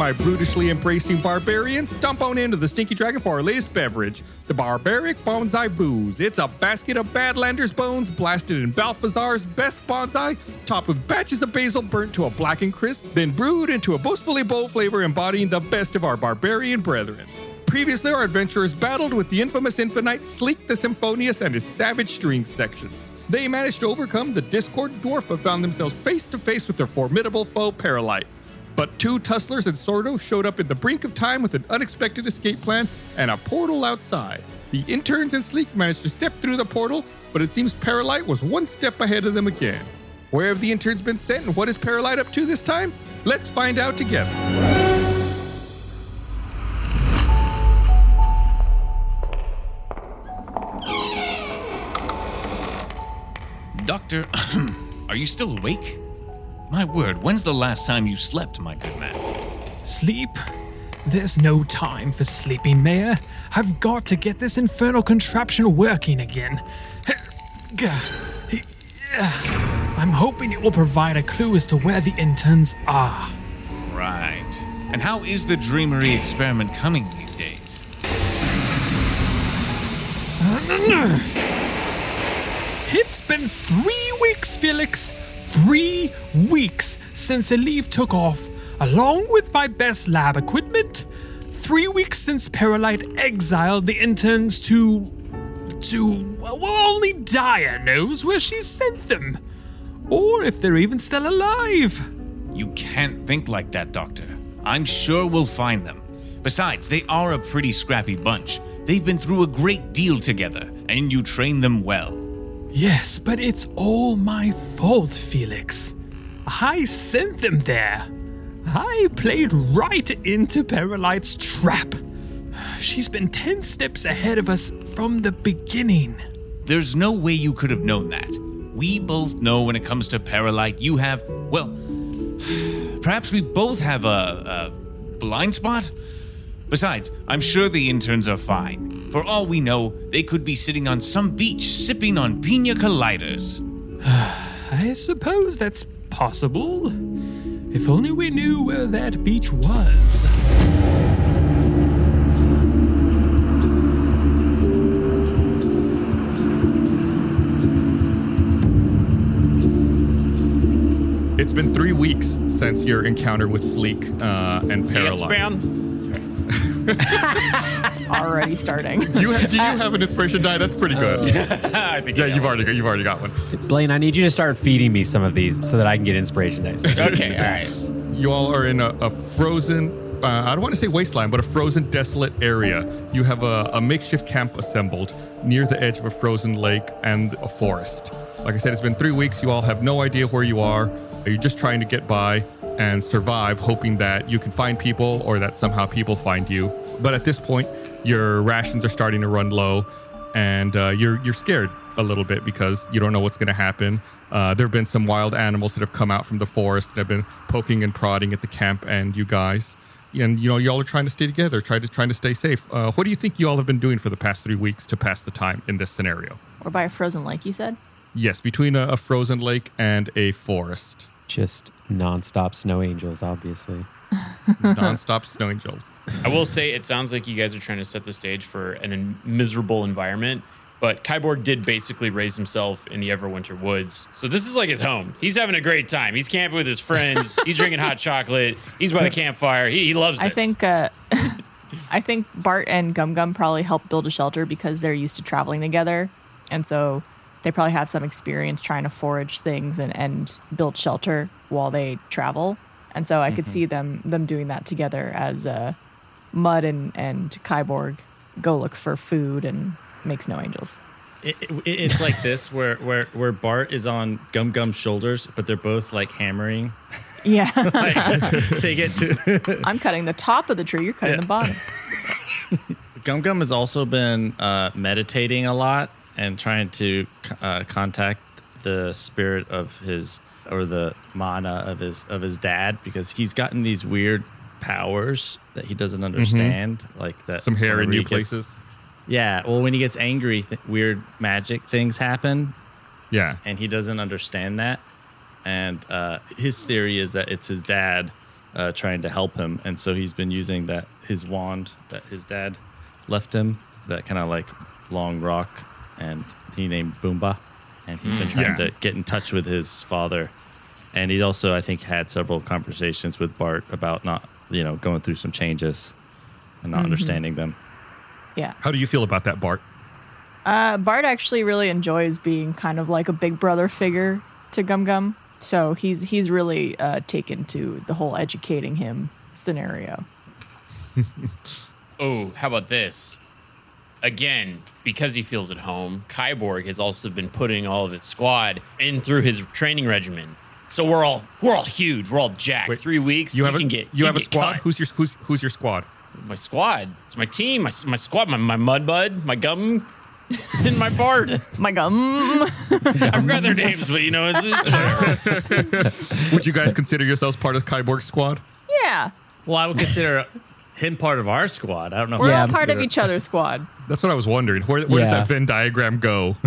my brutishly embracing barbarians. Stomp on into the Stinky Dragon for our latest beverage, the Barbaric Bonsai Booze. It's a basket of Badlander's bones blasted in Balthazar's best bonsai, topped with batches of basil burnt to a blackened crisp, then brewed into a boastfully bold flavor embodying the best of our barbarian brethren. Previously, our adventurers battled with the infamous Infinite Sleek the Symphonious and his savage string section. They managed to overcome the discordant dwarf but found themselves face to face with their formidable foe, Paralyte. But two Tusslers and Sordo showed up at the brink of time with an unexpected escape plan and a portal outside. The Interns and Sleek managed to step through the portal, but it seems Paralyte was one step ahead of them again. Where have the Interns been sent and what is Paralyte up to this time? Let's find out together. Doctor, are you still awake? My word, when's the last time you slept, my good man? Sleep? There's no time for sleeping, Mayor. I've got to get this infernal contraption working again. I'm hoping it will provide a clue as to where the interns are. Right. And how is the Dreamery experiment coming these days? It's been 3 weeks, Felix. 3 weeks since Eleve took off, along with my best lab equipment. 3 weeks since Paralyte exiled the interns to well, only Daya knows where she sent them. Or if they're even still alive. You can't think like that, Doctor. I'm sure we'll find them. Besides, they are a pretty scrappy bunch. They've been through a great deal together, and you trained them well. Yes, but it's all my fault, Felix. I sent them there. I played right into Paralyte's trap. She's been 10 steps ahead of us from the beginning. There's no way you could have known that. We both know when it comes to Paralyte, you have, well, perhaps we both have a blind spot? Besides, I'm sure the interns are fine. For all we know, they could be sitting on some beach sipping on pina coladas. I suppose that's possible. If only we knew where that beach was. It's been 3 weeks since your encounter with Sleek and Paralyte. It's already starting. Do you have an inspiration die? That's pretty good. I think You've already got one. Blaine, I need you to start feeding me some of these so that I can get inspiration dice. Okay, all right. You all are in a frozen, I don't want to say wasteland, but a frozen, desolate area. You have a makeshift camp assembled near the edge of a frozen lake and a forest. Like I said, it's been 3 weeks. You all have no idea where you are. You're just trying to get by and survive, hoping that you can find people or that somehow people find you. But at this point, your rations are starting to run low, and you're scared a little bit because you don't know what's going to happen. There have been some wild animals that have come out from the forest and have been poking and prodding at the camp and you guys. And y'all are trying to stay together, trying to stay safe. What do you think you all have been doing for the past 3 weeks to pass the time in this scenario? Or by a frozen lake, you said? Yes, between a frozen lake and a forest. Just nonstop snow angels, obviously. Non-stop snow angels. I will say it sounds like you guys are trying to set the stage for a miserable environment, but Kyborg did basically raise himself in the Everwinter Woods. So this is like his home. He's having a great time. He's camping with his friends. He's drinking hot chocolate. He's by the campfire. He loves this. I think Bart and Gum Gum probably helped build a shelter because they're used to traveling together. And so they probably have some experience trying to forage things and build shelter while they travel. And so I could see them doing that together as Mud and Kyborg go look for food and make snow angels. It's like this where Bart is on Gum Gum's shoulders, but they're both like hammering. Yeah. They get to. I'm cutting the top of the tree. You're cutting the bottom. Gum Gum has also been meditating a lot and trying to contact the spirit of his, or the mana of his dad, because he's gotten these weird powers that he doesn't understand, like that. Some hair in new places. Yeah, well, when he gets angry, weird magic things happen. Yeah, and he doesn't understand that. And his theory is that it's his dad trying to help him, and so he's been using his wand that his dad left him, that kind of like long rock, and he named Boomba, and he's been trying to get in touch with his father. And he also, I think, had several conversations with Bart about not, going through some changes and not understanding them. Yeah. How do you feel about that, Bart? Bart actually really enjoys being kind of like a big brother figure to Gum Gum. So he's really taken to the whole educating him scenario. Oh, how about this? Again, because he feels at home, Kyborg has also been putting all of his squad in through his training regimen. So we're all huge. We're all jacked. Wait, 3 weeks. You have a squad. Cut. Who's your squad? My squad. It's my team. My squad. My mud bud. My gum. And my Bart. My gum. I forgot their names, but it's whatever. Would you guys consider yourselves part of Kyborg's squad? Yeah. Well, I would consider him part of our squad. I don't know. We're Yeah, all part of consider- each other's squad. That's what I was wondering. Where does Yeah. that Venn diagram go?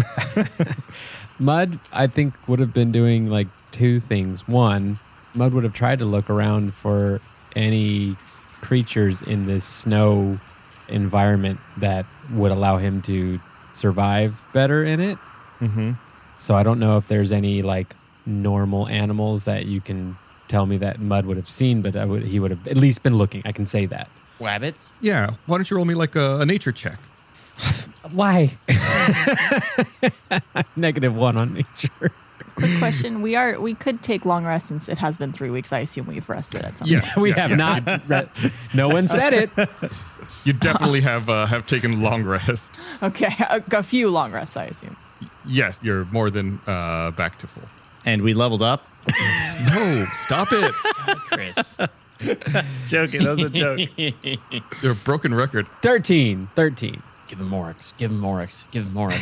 Mud, I think, would have been doing like two things. One, Mud would have tried to look around for any creatures in this snow environment that would allow him to survive better in it. Mm-hmm. So I don't know if there's any like normal animals that you can tell me that Mud would have seen, but he would have at least been looking. I can say that. Wabbits. Yeah. Why don't you roll me like a nature check? Why? -1 on nature. Quick question: We could take long rests since it has been 3 weeks. I assume we've rested at some point. Yeah. We have not. No one said it. You definitely have taken long rest. Okay, a few long rests, I assume. Yes, you're more than back to full. And we leveled up. No, stop it. Chris. Just joking. That was a joke. You're a broken record. 13. Give him Morix. Give him Morix. Give him Morix.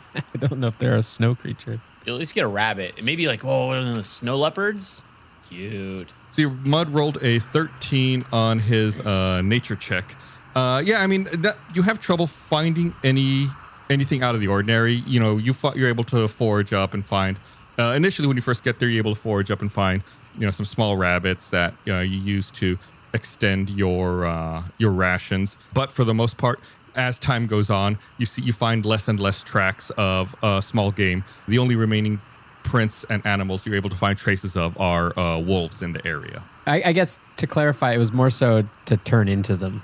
I don't know if they're a snow creature. You'll at least get a rabbit. Maybe like, what are the snow leopards? Cute. See, Mud rolled a 13 on his nature check. Yeah, I mean, you have trouble finding anything out of the ordinary. You're able to forage up and find. Initially, when you first get there, you're able to forage up and find, some small rabbits that you use to extend your rations. But for the most part, as time goes on, you find less and less tracks of small game. The only remaining prints and animals you're able to find traces of are wolves in the area. I guess to clarify, it was more so to turn into them.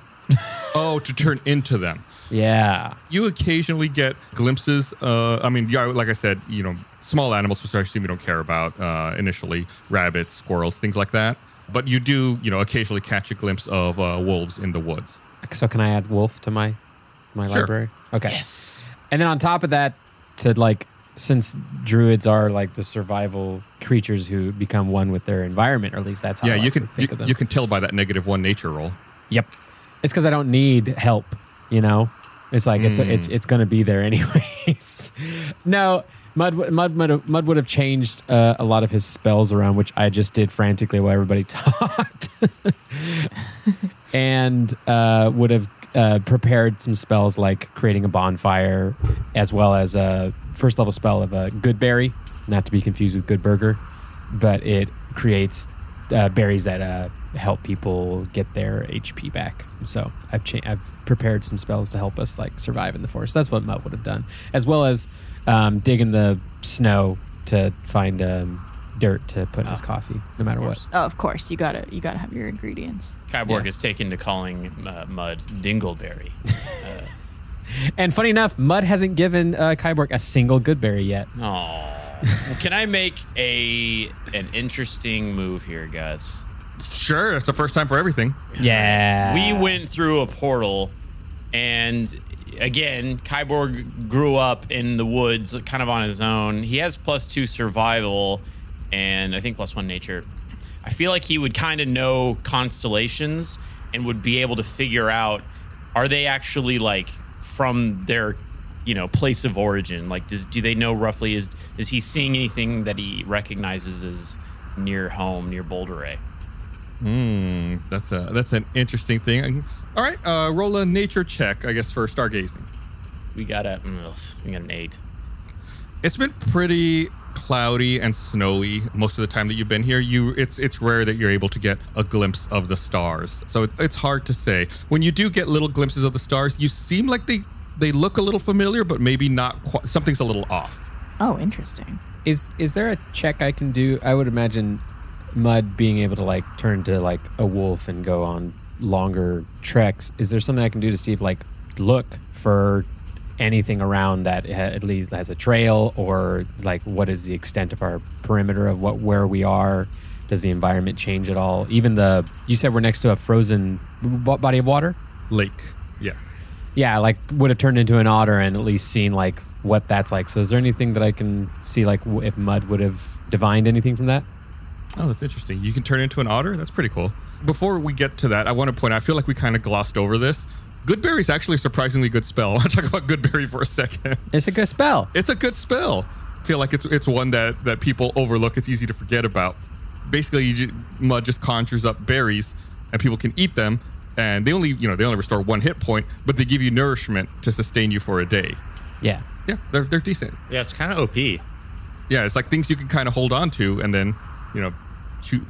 Oh, to turn into them. Yeah. You occasionally get glimpses. Like I said, small animals, which I assume you don't care about initially, rabbits, squirrels, things like that. But you do, occasionally catch a glimpse of wolves in the woods. So can I add wolf to my Sure. library? Okay. Yes. And then on top of that, since druids are like the survival creatures who become one with their environment, or at least that's how I You like to can think of them. you can tell by that -1 nature roll. Yep. It's because I don't need help, It's like it's going to be there anyways. No, Mud would have changed a lot of his spells around, which I just did frantically while everybody talked, and would have prepared some spells like creating a bonfire, as well as a first level spell of a good berry, not to be confused with good burger, but it creates berries that help people get their HP back. So I've prepared some spells to help us survive in the forest. That's what Mutt would have done, as well as dig in the snow to find dirt to put in his coffee, no matter what. Oh, of course, you gotta have your ingredients. Kyborg Yeah. is taken to calling Mud Dingleberry. And funny enough, Mud hasn't given Kyborg a single good berry yet. Oh. Can I make an interesting move here, Gus? Sure, it's the first time for everything. Yeah. We went through a portal, and again, Kyborg grew up in the woods kind of on his own. He has +2 survival, and I think +1 nature. I feel like he would kind of know constellations and would be able to figure out, are they actually from their place of origin? Do they know roughly, is he seeing anything that he recognizes as near home, near Boulderay? That's an interesting thing. All right, roll a nature check, I guess, for stargazing. We got an 8. It's been pretty cloudy and snowy most of the time that you've been here. It's rare that you're able to get a glimpse of the stars. So it's hard to say. When you do get little glimpses of the stars, you seem like they look a little familiar, but maybe not quite. Something's a little off. Oh, interesting. Is there a check I can do? I would imagine Mud being able to like turn to like a wolf and go on longer treks. Is there something I can do to see if like look for anything around that at least has a trail, or like what is the extent of our perimeter of where we are? Does the environment change at all? Even you said we're next to a frozen body of water? Lake. Yeah. Yeah, like would have turned into an otter and at least seen like what that's like. So is there anything that I can see like if Mud would have divined anything from that? Oh, that's interesting. You can turn into an otter? That's pretty cool. Before we get to that, I want to point out, I feel like we kind of glossed over this. Goodberry is actually a surprisingly good spell. I want to talk about Goodberry for a second. It's a good spell. It's a good spell. I feel like it's one that people overlook. It's easy to forget about. Basically, Mud just conjures up berries, and people can eat them, and they only restore 1 hit point, but they give you nourishment to sustain you for a day. Yeah. Yeah, they're decent. Yeah, it's kind of OP. Yeah, it's like things you can kind of hold on to, and then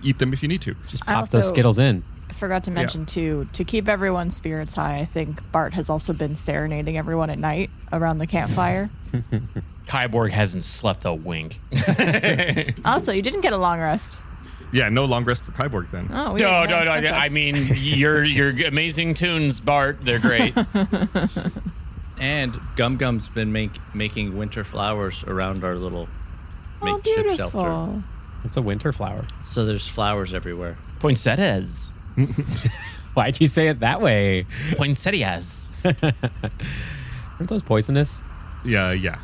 eat them if you need to. Just I pop also those Skittles in. forgot to mention too, to keep everyone's spirits high, I think Bart has also been serenading everyone at night around the campfire. Kyborg hasn't slept a wink. Also, you didn't get a long rest. Yeah, no long rest for Kyborg then. Oh, No. I mean, your amazing tunes, Bart. They're great. And Gum Gum's been making winter flowers around our little makeshift shelter. It's a winter flower. So there's flowers everywhere. Poinsettias. Why'd you say it that way? Poinsettias. Aren't those poisonous? Yeah.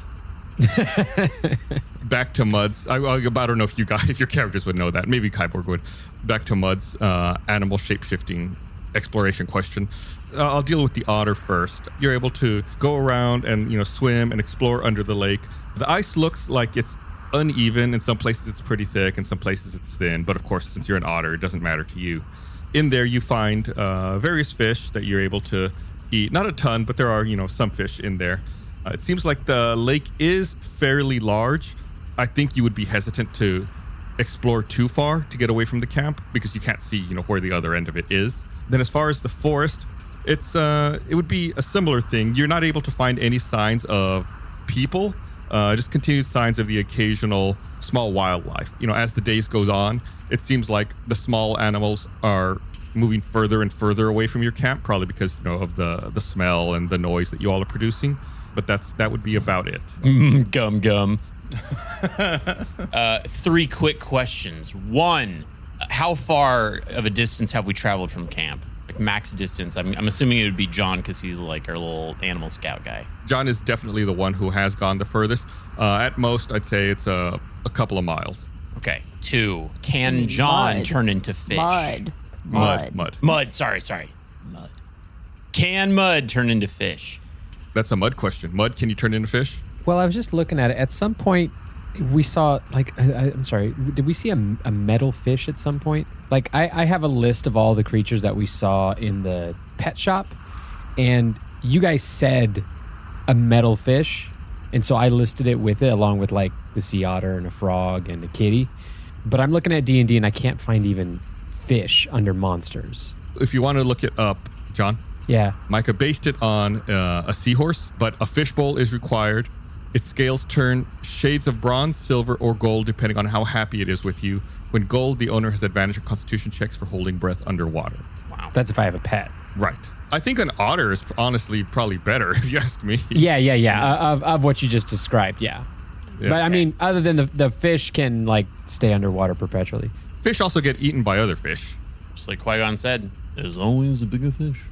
Back to Mud's. I don't know if if your characters would know that. Maybe Kyborg would. Back to Mud's animal shape shifting exploration question. I'll deal with the otter first. You're able to go around and swim and explore under the lake. The ice looks like it's uneven. In some places it's pretty thick, in some places it's thin. But of course, since you're an otter, it doesn't matter to you. In there, you find various fish that you're able to eat. Not a ton, but there are some fish in there. It seems like the lake is fairly large. I think you would be hesitant to explore too far to get away from the camp because you can't see where the other end of it is. Then as far as the forest, it would be a similar thing. You're not able to find any signs of people, just continued signs of the occasional small wildlife. As the days goes on, it seems like the small animals are moving further and further away from your camp, probably because of the smell and the noise that you all are producing. But that would be about it. Gum. 3 quick questions. 1, how far of a distance have we traveled from camp? Like max distance. I'm assuming it would be John because he's like our little animal scout guy. John is definitely the one who has gone the furthest. At most, I'd say it's a couple of miles. Okay. 2, can John turn into fish? Mud. Sorry. Mud. Can Mud turn into fish? That's a Mud question. Mud, can you turn into fish? Well, I was just looking at it. At some point, we saw, I'm sorry, did we see a metal fish at some point? Like, I have a list of all the creatures that we saw in the pet shop, and you guys said a metal fish, and so I listed it with it, along with, like, the sea otter and a frog and a kitty. But I'm looking at D&D, and I can't find even fish under monsters. If you want to look it up, John. Yeah. Micah based it on a seahorse, but a fishbowl is required. Its scales turn shades of bronze, silver, or gold, depending on how happy it is with you. When gold, the owner has advantage on constitution checks for holding breath underwater. Wow. That's if I have a pet. Right. I think an otter is honestly probably better, if you ask me. Yeah. Of what you just described, yeah. But I mean, other than the fish can, like, stay underwater perpetually. Fish also get eaten by other fish. Just like Qui-Gon said, there's always a bigger fish.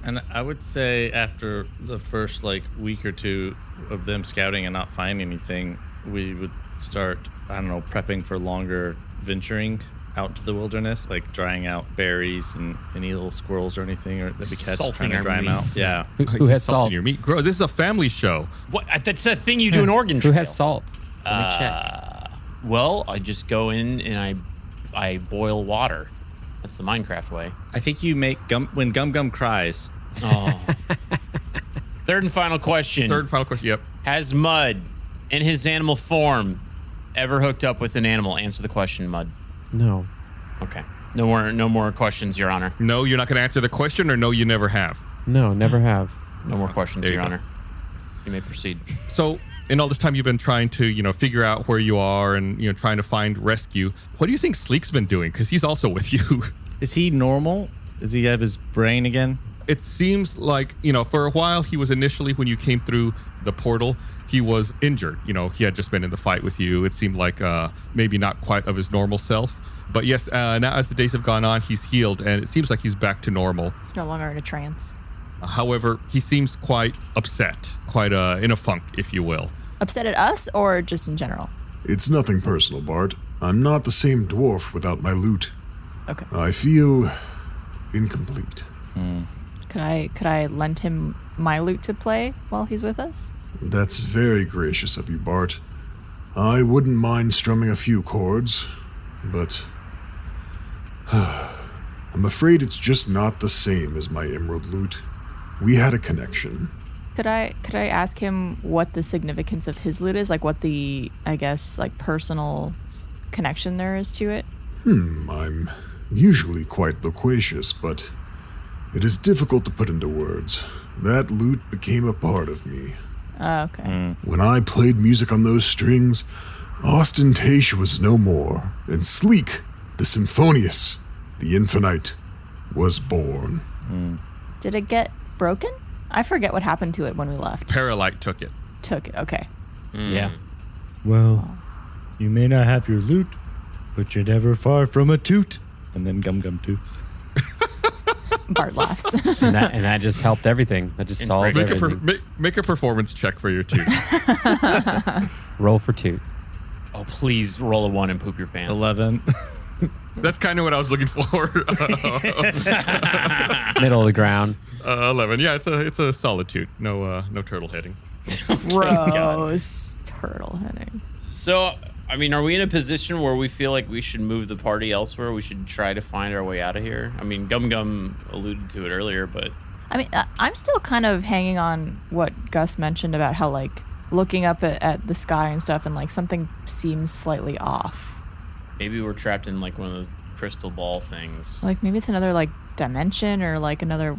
And I would say after the first week or 2 of them scouting and not finding anything, we would start, prepping for longer venturing out to the wilderness, like drying out berries and any little squirrels or anything that we catch, Salting trying to our dry them meat. out. Yeah. Who has Salt salt? in your meat? Gross. This is a family show. What? That's a thing you do in Oregon Who Trail. has salt? Let me check. Well, I just go in and I boil water. That's the Minecraft way. I think you make when Gum Gum cries. Oh. Third and final question. Yep. Has Mud, in his animal form, ever hooked up with an animal? Answer the question, Mud. No. Okay. No more questions, Your Honor. No, you're not going to answer the question, or no, you never have? No, never have. No more questions, There you Your go. Honor. You may proceed. So, in all this time you've been trying to, figure out where you are and, trying to find rescue, what do you think Sleek's been doing? Because he's also with you. Is he normal? Does he have his brain again? It seems like, for a while he was initially, when you came through the portal, he was injured. He had just been in the fight with you. It seemed like maybe not quite of his normal self. But yes, now as the days have gone on, he's healed, and it seems like he's back to normal. He's no longer in a trance. However, he seems quite upset, quite in a funk, if you will. Upset at us or just in general? It's nothing personal, Bart. I'm not the same dwarf without my loot. Okay. I feel incomplete. Could I lend him my loot to play while he's with us? That's very gracious of you, Bart. I wouldn't mind strumming a few chords, but I'm afraid it's just not the same as my emerald loot. We had a connection. Could I ask him what the significance of his loot is? Like what the, I guess, like personal connection there is to it? I'm usually quite loquacious, but it is difficult to put into words. That loot became a part of me. Okay. When I played music on those strings, ostentation was no more, and Sleek, the symphonious, the infinite, was born. Did it get broken? I forget what happened to it when we left. Paralyte took it. Took it. Okay. Yeah. Well, you may not have your loot, but you're never far from a toot. And then Gum Gum toots. Bart laughs. And that just helped everything. That just solved Make everything. make a performance check for your two. Roll for toot. Oh, please roll a 1 and poop your pants. 11. That's kind of what I was looking for. Middle of the ground. 11. Yeah, it's a solitude. No turtle heading. Gross. Turtle heading. So, I mean, are we in a position where we feel like we should move the party elsewhere? We should try to find our way out of here? I mean, Gum Gum alluded to it earlier, but... I mean, I'm still kind of hanging on what Gus mentioned about how, like, looking up at the sky and stuff and, like, something seems slightly off. Maybe we're trapped in, like, one of those crystal ball things. Like, maybe it's another, like, dimension or, like, another...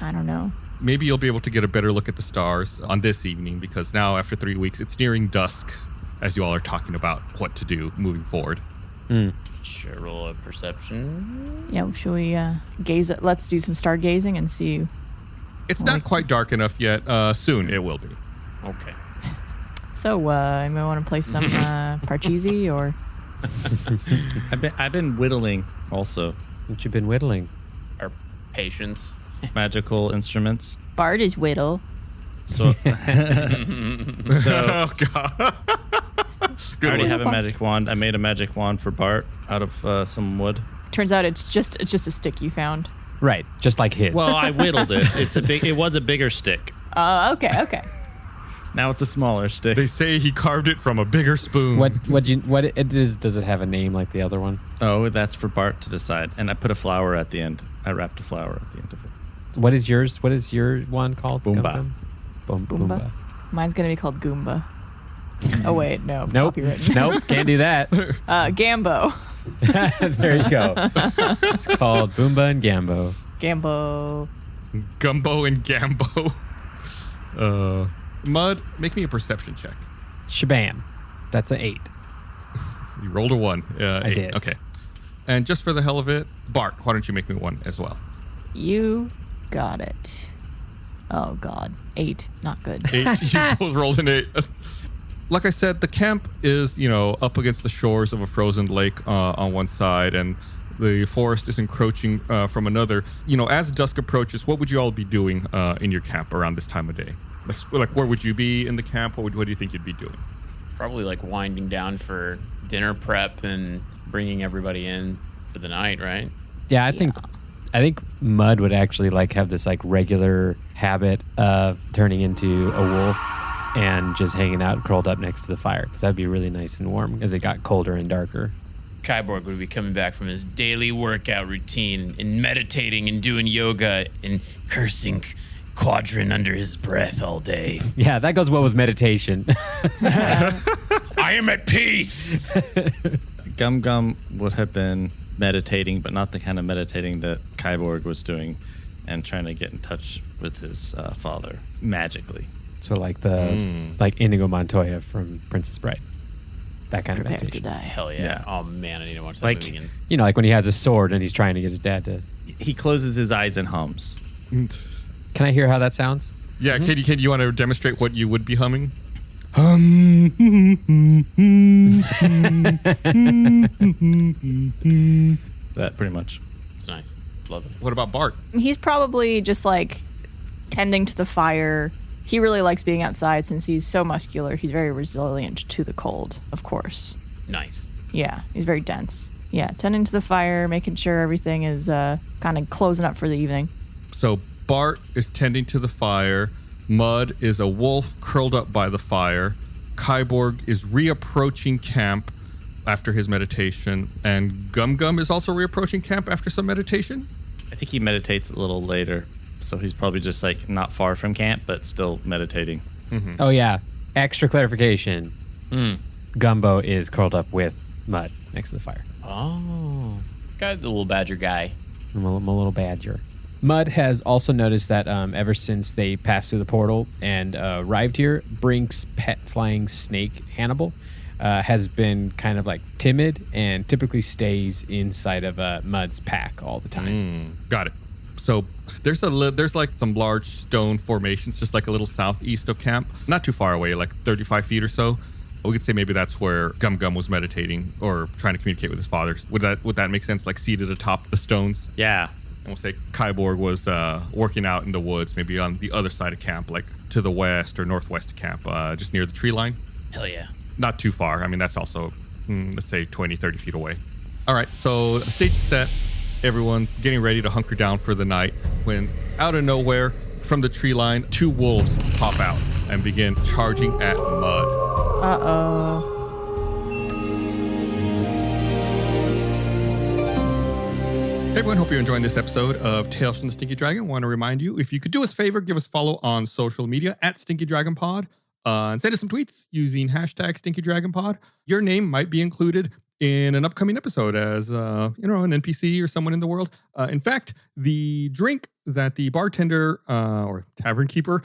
I don't know. Maybe you'll be able to get a better look at the stars on this evening, because now, after 3 weeks, it's nearing dusk as you all are talking about what to do moving forward. Should I roll a perception? Yeah, should we gaze at... Let's do some stargazing and see... It's not quite dark enough yet. Soon it will be. Okay. So, anybody want to play some Parcheesi or... I've been whittling also. What you been whittling? Our patience. Magical instruments. Bart is whittle. So, Oh, God. I already one. have a magic wand. I made a magic wand for Bart out of some wood. Turns out it's just a stick you found. Right, just like his. Well, I whittled it. It was a bigger stick. Okay. Now it's a smaller stick. They say he carved it from a bigger spoon. what it is? Does it have a name like the other one? Oh, that's for Bart to decide. And I put a flower at the end. I wrapped a flower at the end of it. What is yours? What is your one called? Boomba. Boomba. Mine's gonna be called Goomba. Oh wait, no. Nope. Copyright. Nope. Can't do that. Gambo. There you go. It's called Boomba and Gambo. Gambo. Gumbo and Gambo. Mud, make me a perception check. Shabam. That's an 8. You rolled a 1. I 8. did. Okay. And just for the hell of it, Bart, why don't you make me 1 as well? You got it. Oh God, 8. Not good. 8. You both rolled an 8. Like I said, the camp is, up against the shores of a frozen lake on one side, and the forest is encroaching from another. As dusk approaches, what would you all be doing in your camp around this time of day? Like where would you be in the camp? What do you think you'd be doing? Probably like winding down for dinner prep and bringing everybody in for the night, right? Yeah, I think Mud would actually like have this like regular habit of turning into a wolf and just hanging out curled up next to the fire, because that'd be really nice and warm as it got colder and darker. Kyborg would be coming back from his daily workout routine and meditating and doing yoga and cursing Quadrant under his breath all day. Yeah, that goes well with meditation. I I am at peace. Gum Gum would have been meditating, but not the kind of meditating that Kyborg was doing, and trying to get in touch with his father magically. So like like Inigo Montoya from Princess Bride. That kind of meditation. Hell yeah. Yeah. Oh man, I need to watch that Like- movie again. You know, like when he has a sword and he's trying to get his dad to. He closes his eyes and hums. Can I hear how that sounds? Yeah, Katie, you want to demonstrate what you would be humming? That pretty much. It's nice. Love it. What about Bart? He's probably just like tending to the fire. He really likes being outside since he's so muscular. He's very resilient to the cold, of course. Nice. Yeah, he's very dense. Yeah, tending to the fire, making sure everything is kind of closing up for the evening. So Bart is tending to the fire. Mud is a wolf curled up by the fire. Kyborg is reapproaching camp after his meditation. And Gum Gum is also reapproaching camp after some meditation. I think he meditates a little later, so he's probably just like not far from camp, but still meditating. Oh, yeah. Extra clarification. Gumbo is curled up with Mud next to the fire. Oh. Got the little badger guy. I'm a little badger. Mud has also noticed that ever since they passed through the portal and arrived here, Brink's pet flying snake, Hannibal, has been kind of like timid and typically stays inside of Mud's pack all the time. Got it. So there's like some large stone formations, just like a little southeast of camp, not too far away, like 35 feet or so. We could say maybe that's where Gum Gum was meditating or trying to communicate with his father. Would that make sense? Like seated atop the stones? Yeah. And we'll say Kyborg was working out in the woods, maybe on the other side of camp, like to the west or northwest of camp, just near the tree line. Hell yeah. Not too far. I mean, that's also, let's say 20, 30 feet away. All right, so the stage is set. Everyone's getting ready to hunker down for the night when out of nowhere from the tree line, 2 wolves pop out and begin charging at Mud. Uh-oh. Hey everyone, hope you're enjoying this episode of Tales from the Stinky Dragon. Want to remind you, if you could do us a favor, give us a follow on social media at Stinky Dragon Pod, and send us some tweets using hashtag Stinky Dragon Pod. Your name might be included in an upcoming episode as an NPC or someone in the world. In fact, the drink that the bartender or tavern keeper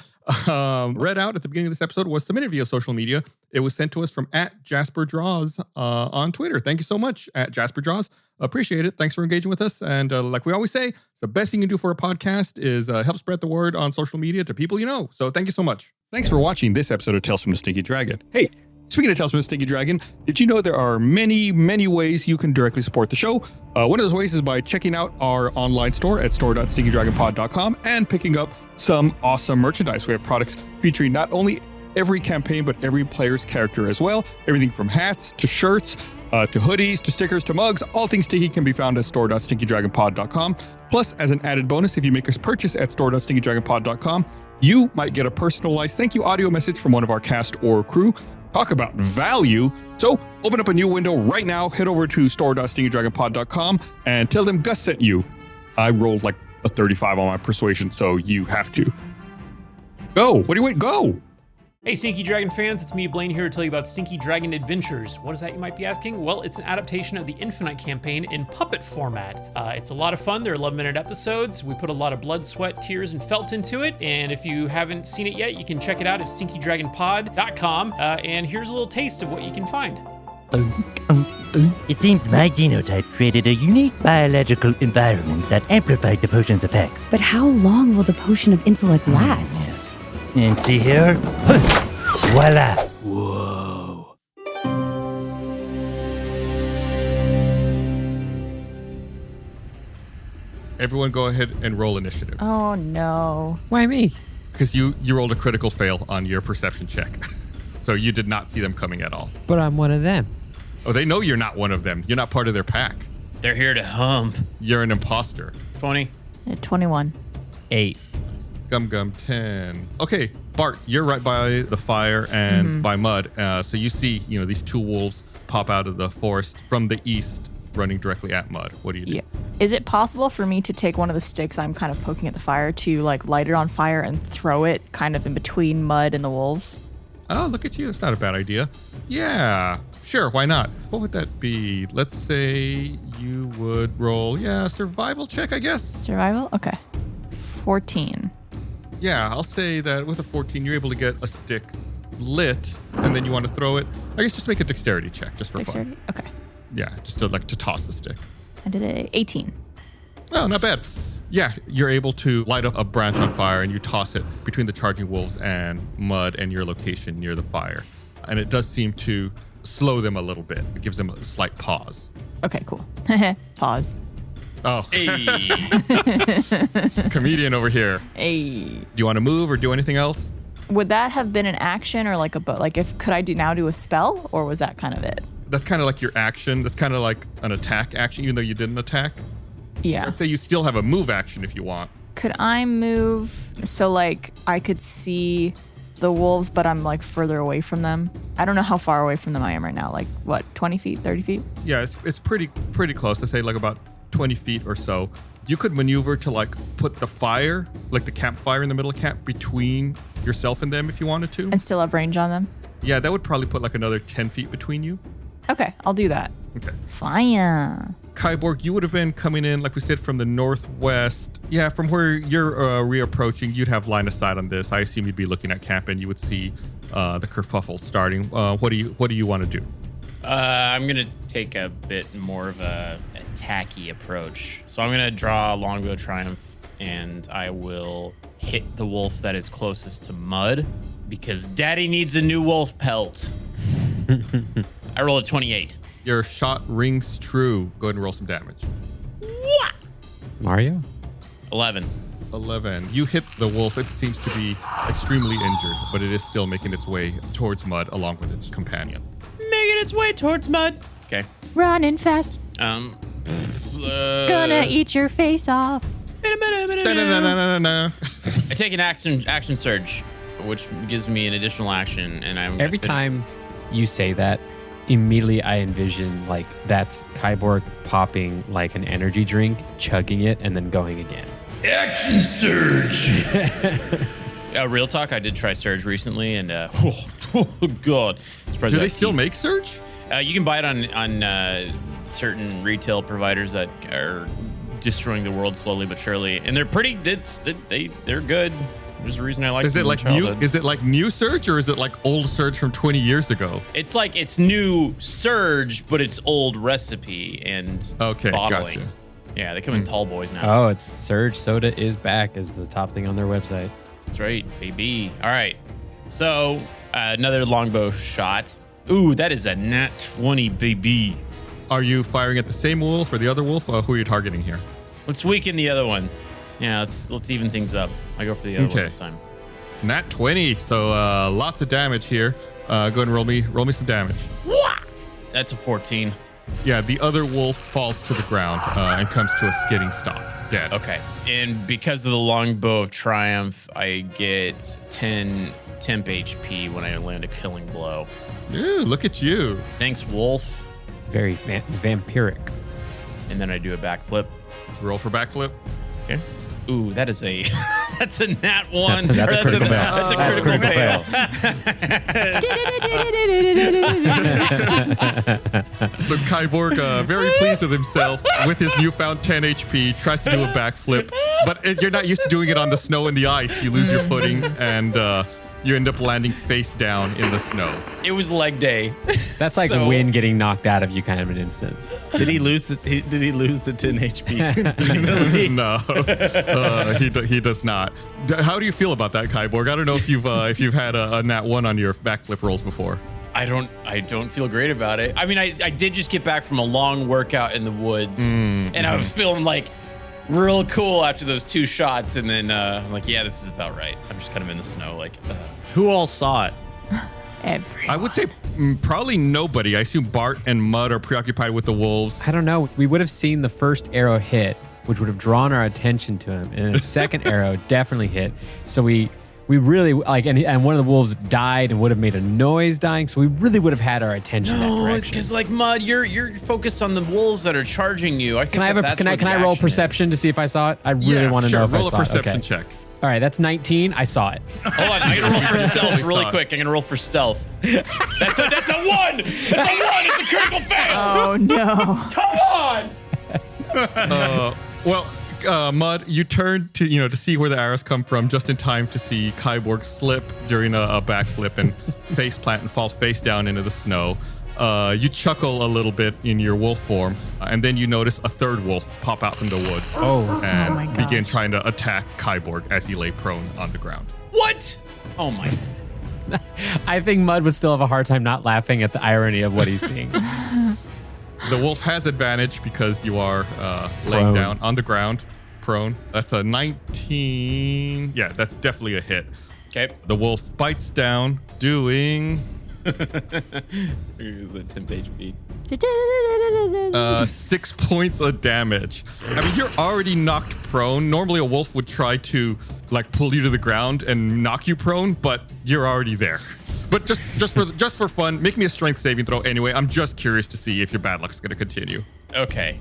read out at the beginning of this episode was submitted via social media. It was sent to us from @JasperDraws on Twitter. Thank you so much, @JasperDraws. Appreciate it. Thanks for engaging with us. And like we always say, the best thing you can do for a podcast is help spread the word on social media to people you know. So thank you so much. Thanks for watching this episode of Tales from the Stinky Dragon. Hey, speaking of Tales from the Stinky Dragon, did you know there are many, many ways you can directly support the show? One of those ways is by checking out our online store at store.stinkydragonpod.com and picking up some awesome merchandise. We have products featuring not only every campaign, but every player's character as well. Everything from hats to shirts, to hoodies, to stickers, to mugs. All things Stinky can be found at store.stinkydragonpod.com. Plus, as an added bonus, if you make a purchase at store.stinkydragonpod.com, you might get a personalized thank you audio message from one of our cast or crew. Talk about value. So open up a new window right now, head over to store.stinkydragonpod.com and tell them Gus sent you. I rolled like a 35 on my persuasion, so you have to. Go. What do you wait? Go. Hey Stinky Dragon fans, it's me Blaine here to tell you about Stinky Dragon Adventures. What is that, you might be asking? Well, it's an adaptation of the Infinite campaign in puppet format. It's a lot of fun. They're 11-minute episodes. We put a lot of blood, sweat, tears, and felt into it. And if you haven't seen it yet, you can check it out at stinkydragonpod.com. And here's a little taste of what you can find. It seems my genotype created a unique biological environment that amplified the potion's effects. But how long will the potion of intellect last? And see here? Voila! Whoa. Everyone go ahead and roll initiative. Oh, no. Why me? Because you rolled a critical fail on your perception check. So you did not see them coming at all. But I'm one of them. Oh, they know you're not one of them. You're not part of their pack. They're here to hump. You're an imposter. 20. 21. 8. Gum Gum 10. Okay, Bart, you're right by the fire and by Mud. So you see, these 2 wolves pop out of the forest from the east, running directly at Mud. What do you do? Yeah. Is it possible for me to take one of the sticks I'm kind of poking at the fire to like light it on fire and throw it kind of in between Mud and the wolves? Oh, look at you. That's not a bad idea. Yeah, sure. Why not? What would that be? Let's say you would roll, survival check, I guess. Survival? Okay. 14. Yeah, I'll say that with a 14, you're able to get a stick lit, and then you want to throw it. I guess just make a dexterity check just for Dexterity? fun. Okay. Yeah, just to toss the stick. I did a 18. Oh, not bad. Yeah, you're able to light up a branch on fire and you toss it between the charging wolves and Mud and your location near the fire. And it does seem to slow them a little bit. It gives them a slight pause. Okay, cool. Pause. Oh, Hey. comedian over here. Hey. Do you want to move or do anything else? Would that have been an action or like a could I do a spell, or was that kind of it? That's kind of like your action. That's kind of like an attack action, even though you didn't attack. Yeah. I'd say you still have a move action if you want. Could I move so like I could see the wolves, but I'm like further away from them? I don't know how far away from them I am right now. Like what, 20 feet, 30 feet? Yeah, it's pretty close. I say like about 20 feet or so. You could maneuver to like put the fire, like the campfire in the middle of camp, between yourself and them if you wanted to. And still have range on them? Yeah, that would probably put like another 10 feet between you. Okay, I'll do that. Okay. Fire. Kyborg, you would have been coming in, like we said, from the northwest. Yeah, from where you're reapproaching, you'd have line of sight on this. I assume you'd be looking at camp and you would see the kerfuffle starting. What do you want to do? I'm gonna take a bit more of a attacky approach. So I'm gonna draw a longbow triumph, and I will hit the wolf that is closest to Mud, because Daddy needs a new wolf pelt. I roll a 28. Your shot rings true. Go ahead and roll some damage. What? Mario? 11. 11. You hit the wolf. It seems to be extremely injured, but it is still making its way towards Mud along with its companion. Making its way towards Mud. Okay. Running fast. Gonna eat your face off. Da-na-na-na-na-na. I take an action surge, which gives me an additional action, and I'm Every time you say that, immediately I envision like that's Kyborg popping like an energy drink, chugging it, and then going again. Action surge! Real talk, I did try Surge recently, and oh god. Do they still make Surge? You can buy it on certain retail providers that are destroying the world slowly but surely, and they're pretty. They're good. There's a reason I like. Is it like new? Is it like new Surge, or is it like old Surge from 20 years ago? It's like it's new Surge, but it's old recipe and bottling. Gotcha. Yeah, they come in tall boys now. Oh, Surge Soda is back is the top thing on their website. That's right, baby. All right. So, another longbow shot. Ooh, that is a nat 20, baby. Are you firing at the same wolf or the other wolf? Who are you targeting here? Let's weaken the other one. Yeah, let's even things up. I go for the other one this time. Nat 20, so lots of damage here. Go ahead and roll me some damage. What? That's a 14. Yeah, the other wolf falls to the ground and comes to a skidding stop, dead. Okay, and because of the longbow of triumph, I get 10 temp HP when I land a killing blow. Ooh, look at you. Thanks, wolf. It's very vampiric. And then I do a backflip. Roll for backflip. Okay. Ooh, that is a that's a nat 1. That's a critical fail. That's a critical fail. So Kyborg, very pleased with himself with his newfound 10 HP, tries to do a backflip, but you're not used to doing it on the snow and the ice. You lose your footing and you end up landing face down in the snow. It was leg day. That's like wind getting knocked out of you kind of an instance. Did he lose the 10 HP? No, he does not. How do you feel about that, Kyborg? I don't know if you've had a nat 1 on your backflip rolls before. I don't feel great about it. I mean, I did just get back from a long workout in the woods, and I was feeling like real cool after those 2 shots, and then I'm like, yeah, this is about right. I'm just kind of in the snow, like. Who all saw it? Everyone. I would say probably nobody. I assume Bart and Mud are preoccupied with the wolves. I don't know. We would have seen the first arrow hit, which would have drawn our attention to him, and the second arrow definitely hit. So we really like, and one of the wolves died and would have made a noise dying. So we really would have had our attention that No, direction. it's because like Mud, you're focused on the wolves that are charging you. I think Can I roll perception to see if I saw it? I really want to know if I saw it. Roll a perception check. All right, that's 19. I saw it. Hold on, I'm gonna roll for stealth really quick. I'm gonna roll for stealth. That's a 1. That's a 1. It's a critical fail. Oh no. Come on. Mud, you turn to see where the arrows come from just in time to see Kyborg slip during a backflip and face plant and fall face down into the snow. You chuckle a little bit in your wolf form, and then you notice a third wolf pop out from the woods and my gosh. begin trying to attack Kyborg as he lay prone on the ground. What? Oh my. I think Mud would still have a hard time not laughing at the irony of what he's seeing. The wolf has advantage because you are laying Prone. down on the ground, prone. That's a 19. Yeah, that's definitely a hit. Okay. The wolf bites down, doing Here's a 10-page feed. 6 points of damage. I mean, you're already knocked prone. Normally, a wolf would try to pull you to the ground and knock you prone, but you're already there. But just for fun, make me a strength saving throw anyway. I'm just curious to see if your bad luck's going to continue. Okay.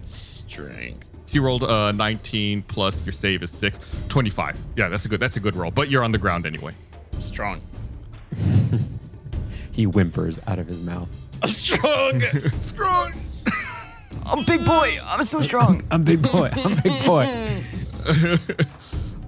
Strength. So you rolled 19 plus your save is 6, 25. Yeah, that's a good roll. But you're on the ground anyway. Strong. He whimpers out of his mouth. I'm strong. Strong. I'm big boy. I'm so strong. I'm big boy. I'm big boy.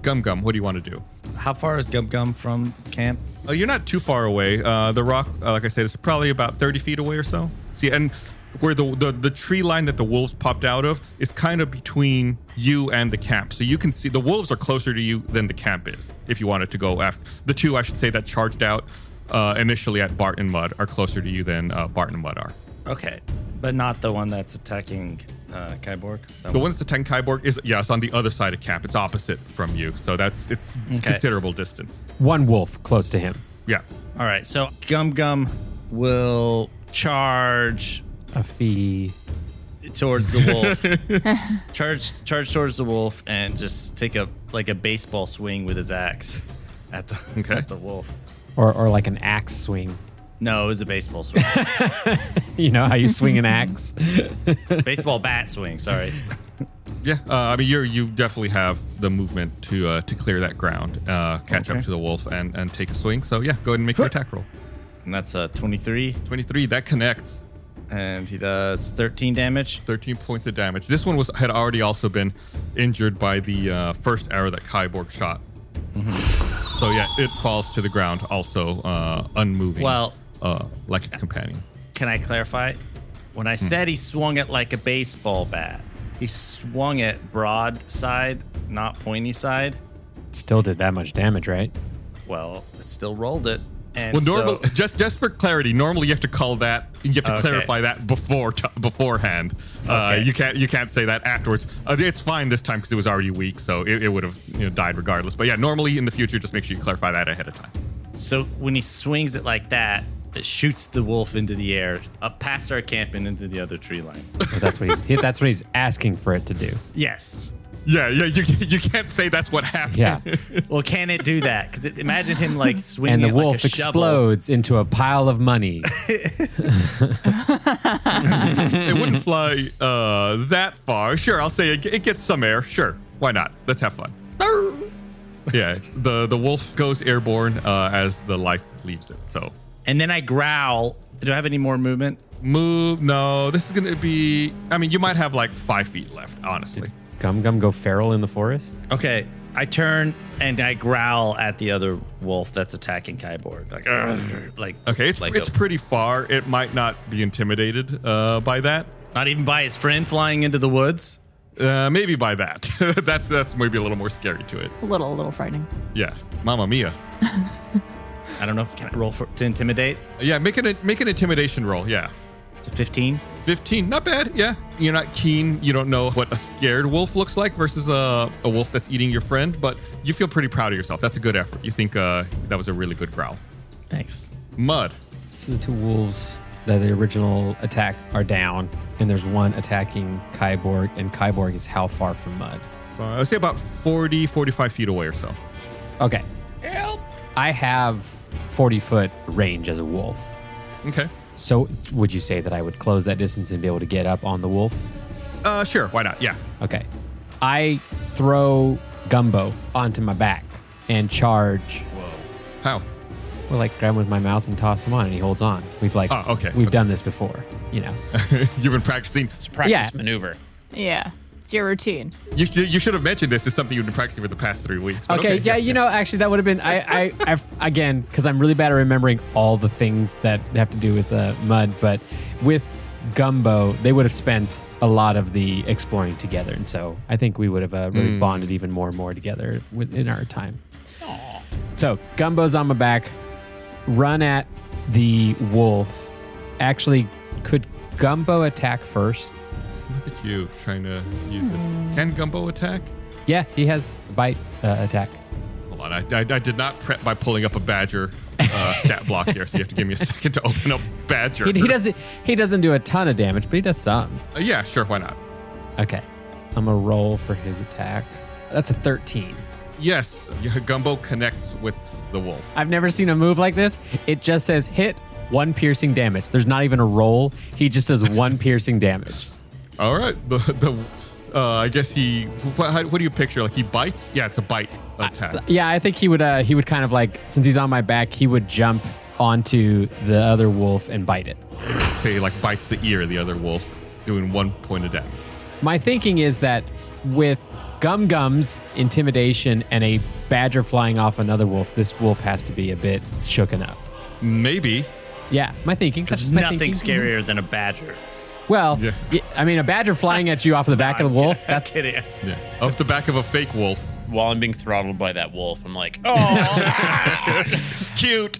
Gum, what do you want to do? How far is Gum Gum from camp? You're not too far away. The rock, like I said, is probably about 30 feet away or so. See, and where the tree line that the wolves popped out of is kind of between you and the camp. So you can see the wolves are closer to you than the camp is. If you wanted to go after the two, I should say, that charged out initially at Bart and Mud are closer to you than Bart and Mud are. Okay, but not the one that's attacking Kyborg? The one that's attacking Kyborg is, yes, on the other side of camp. It's opposite from you. So it's considerable distance. One wolf close to him. Yeah. All right, so Gum Gum will charge A fee. towards the wolf. charge towards the wolf and just take a baseball swing with his axe at the wolf. Or like an axe swing. No, it was a baseball swing. You know how you swing an axe? Baseball bat swing, sorry. Yeah, I mean, you definitely have the movement to clear that ground, catch up to the wolf, and take a swing. So yeah, go ahead and make your attack roll. And that's a 23. 23, that connects. And he does 13 damage. 13 points of damage. This one had already also been injured by the first arrow that Kyborg shot. So yeah, it falls to the ground, also unmoving. Well, like its companion. Can I clarify? When I said he swung it like a baseball bat, he swung it broadside, not pointy side. Still did that much damage, right? Well, it still rolled it. And Well, normally, just for clarity, normally you have to call that. You have to clarify that beforehand. Okay. You can't say that afterwards. It's fine this time because it was already weak, so it would have died regardless. But yeah, normally in the future, just make sure you clarify that ahead of time. So when he swings it like that, it shoots the wolf into the air, up past our camp and into the other tree line. Well, that's what he's asking for it to do. Yes. Yeah. You can't say that's what happened. Yeah. Well, can it do that? Because imagine him swinging And the it wolf like a shovel. explodes into a pile of money. It wouldn't fly that far. Sure, I'll say it gets some air. Sure, why not? Let's have fun. Yeah, the wolf goes airborne as the life leaves it. So. And then I growl. Do I have any more movement? Move? No, this is gonna be. I mean, you might have 5 feet left, honestly. Gum Gum go feral in the forest? Okay, I turn and I growl at the other wolf that's attacking Kyborg. Okay, it's pretty far. It might not be intimidated by that. Not even by his friend flying into the woods. Maybe by that. that's maybe a little more scary to it. A little frightening. Yeah, Mamma Mia. I don't know. Can I roll to intimidate? Yeah, make an intimidation roll. Yeah. It's a 15. 15, not bad. Yeah, you're not keen. You don't know what a scared wolf looks like versus a wolf that's eating your friend, but you feel pretty proud of yourself. That's a good effort. You think that was a really good growl. Thanks. Mud. So the two wolves that the original attack are down, and there's one attacking Kyborg, and Kyborg is how far from Mud? I'd say about 40, 45 feet away or so. Okay. Help! I have 40-foot range as a wolf. Okay. So would you say that I would close that distance and be able to get up on the wolf? Sure. Why not? Yeah. Okay. I throw Gumbo onto my back and charge. How? Well, like grab him with my mouth and toss him on, and he holds on. We've done this before, you know. You've been practicing. It's a practice maneuver. Yeah. It's your routine. You should have mentioned this as something you've been practicing for the past 3 weeks. But Okay, yeah, you know, actually, that would have been I again, because I'm really bad at remembering all the things that have to do with mud. But with Gumbo, they would have spent a lot of the exploring together, and so I think we would have really bonded even more and more together in our time. Aww. So Gumbo's on my back. Run at the wolf. Actually, could Gumbo attack first? Look at you trying to use this. Can Gumbo attack? Yeah, he has a bite attack. Hold on, I did not prep by pulling up a badger stat block here, so you have to give me a second to open up badger. He doesn't do a ton of damage, but he does some. Yeah, sure, why not? Okay, I'm gonna roll for his attack. That's a 13. Yes, Gumbo connects with the wolf. I've never seen a move like this. It just says hit 1 piercing damage. There's not even a roll. He just does 1 piercing damage. All right. I guess he. What do you picture? Like he bites? Yeah, it's a bite attack. Yeah, I think he would kind of like, since he's on my back, he would jump onto the other wolf and bite it. Say like bites the ear of the other wolf, doing 1 point of damage. My thinking is that with Gum's intimidation and a badger flying off another wolf, this wolf has to be a bit shooken up. Maybe. Yeah, my thinking. That's There's just my nothing thinking. scarier than a badger. Well, Yeah. I mean, a badger flying at you off of the back of the wolf, that's kidding. Yeah. Off the back of a fake wolf. While I'm being throttled by that wolf, I'm like, oh, Cute.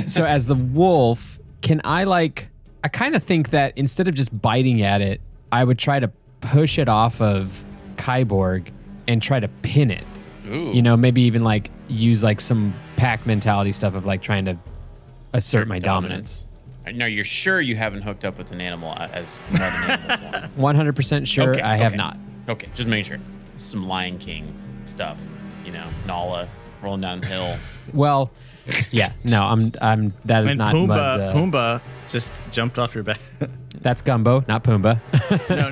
So as the wolf, I kind of think that instead of just biting at it, I would try to push it off of Kyborg and try to pin it. Ooh. You know, maybe even like use like some pack mentality stuff of like trying to assert my dominance. Now, you're sure you haven't hooked up with an animal as not an animal form? 100% sure I have not. Okay, just making sure. Some Lion King stuff, you know, Nala rolling down the hill. Well, yeah, no, that is And not Mud's, Pumbaa just jumped off your back. That's Gumbo, not Pumbaa.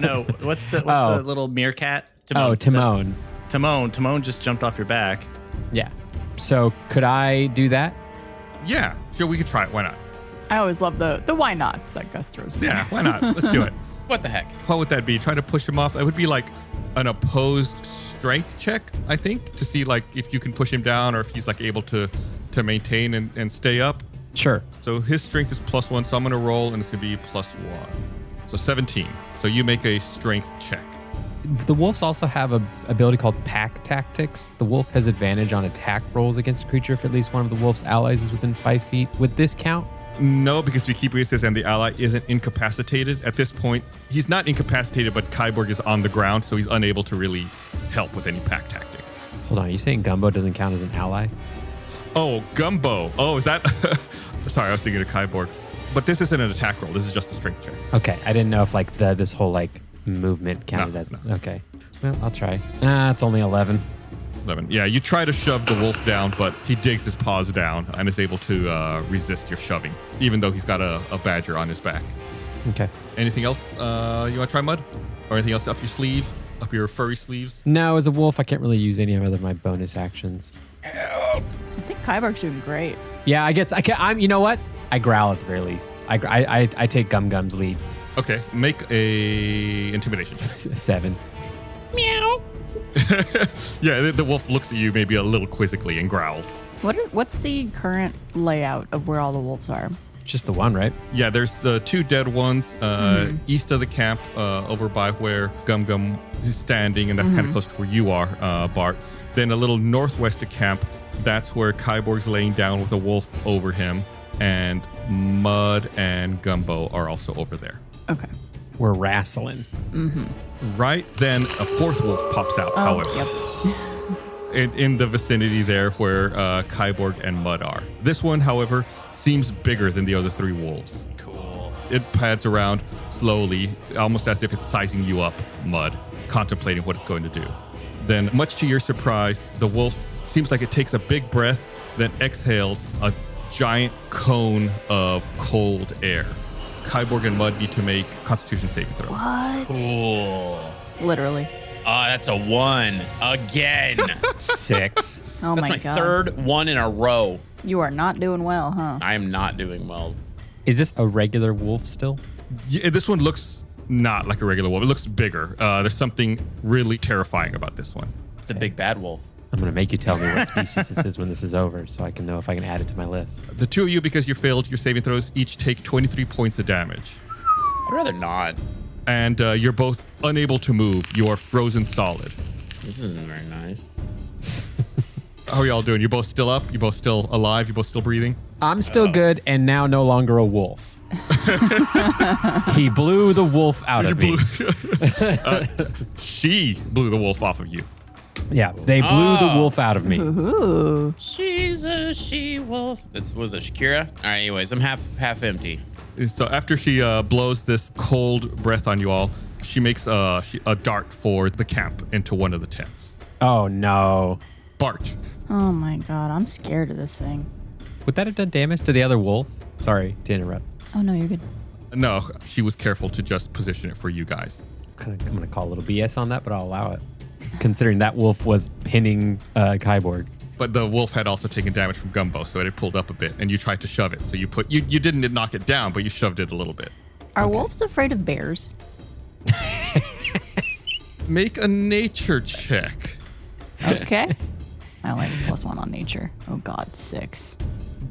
no. What's the little meerkat? Timon. Timon just jumped off your back. Yeah. So could I do that? Yeah, sure, we could try it. Why not? I always love the why nots that Gus throws in. Yeah, why not? Let's do it. What the heck? What would that be? Try to push him off? It would be like an opposed strength check, I think, to see like if you can push him down or if he's like able to maintain and stay up. Sure. So his strength is +1, so I'm going to roll and it's going to be +1. So 17. So you make a strength check. The wolves also have a ability called pack tactics. The wolf has advantage on attack rolls against a creature if at least one of the wolf's allies is within 5 feet. Would this count? No, because Vikibrius says and the ally isn't incapacitated. At this point, he's not incapacitated, but Kyborg is on the ground, so he's unable to really help with any pack tactics. Hold on, are you saying Gumbo doesn't count as an ally? Oh, Gumbo. Oh, is that? Sorry, I was thinking of Kyborg. But this isn't an attack roll. This is just a strength check. Okay, I didn't know if like this whole like movement counted as okay. Well, I'll try. It's only 11. 11. Yeah, you try to shove the wolf down, but he digs his paws down and is able to resist your shoving, even though he's got a badger on his back. Okay. Anything else you want to try, Mud? Or anything else up your sleeve? Up your furry sleeves? No, as a wolf, I can't really use any of my bonus actions. I think Kyborg's doing great. Yeah, I guess I can. You know what? I growl at the very least. I take Gum's lead. Okay, make a intimidation check. 7. Meow. Yeah, the wolf looks at you maybe a little quizzically and growls. What's the current layout of where all the wolves are? Just the one, right? Yeah, there's the 2 dead ones east of the camp, over by where Gum is standing, and that's kind of close to where you are, Bart. Then a little northwest of camp, that's where Kyborg's laying down with a wolf over him, and Mud and Gumbo are also over there. Okay. We're wrestling. Right then, a 4th wolf pops out, however. Yep. In the vicinity there where Kyborg and Mud are. This one, however, seems bigger than the other 3 wolves. Cool. It pads around slowly, almost as if it's sizing you up, Mud, contemplating what it's going to do. Then, much to your surprise, the wolf seems like it takes a big breath, then exhales a giant cone of cold air. Kyborg and Mud need to make Constitution saving throws. What? Cool. Literally. that's a 1 again. 6. Oh That's my my god. third 1 in a row. You are not doing well, huh? I am not doing well. Is this a regular wolf still? Yeah, this one looks not like a regular wolf. It looks bigger. There's something really terrifying about this one. It's the big bad wolf. I'm going to make you tell me what species this is when this is over so I can know if I can add it to my list. The two of you, because you failed your saving throws, each take 23 points of damage. I'd rather not. And you're both unable to move. You are frozen solid. This isn't very nice. How are y'all doing? You both still up? You both still alive? You both still breathing? I'm still good and now no longer a wolf. He blew the wolf out of me. She blew the wolf off of you. Yeah, they blew the wolf out of me. Ooh. She's a she-wolf. Was it Shakira? All right, anyways, I'm half empty. So after she blows this cold breath on you all, she makes a dart for the camp into one of the tents. Oh, no. Bart. Oh my god, I'm scared of this thing. Would that have done damage to the other wolf? Sorry to interrupt. Oh no, you're good. No, she was careful to just position it for you guys. I'm going to call a little BS on that, but I'll allow it. Considering that wolf was pinning Kyborg. But the wolf had also taken damage from Gumbo, so it had pulled up a bit, and you tried to shove it. So you didn't knock it down, but you shoved it a little bit. Are wolves afraid of bears? Make a nature check. Okay. I only have a +1 on nature. Oh god, 6.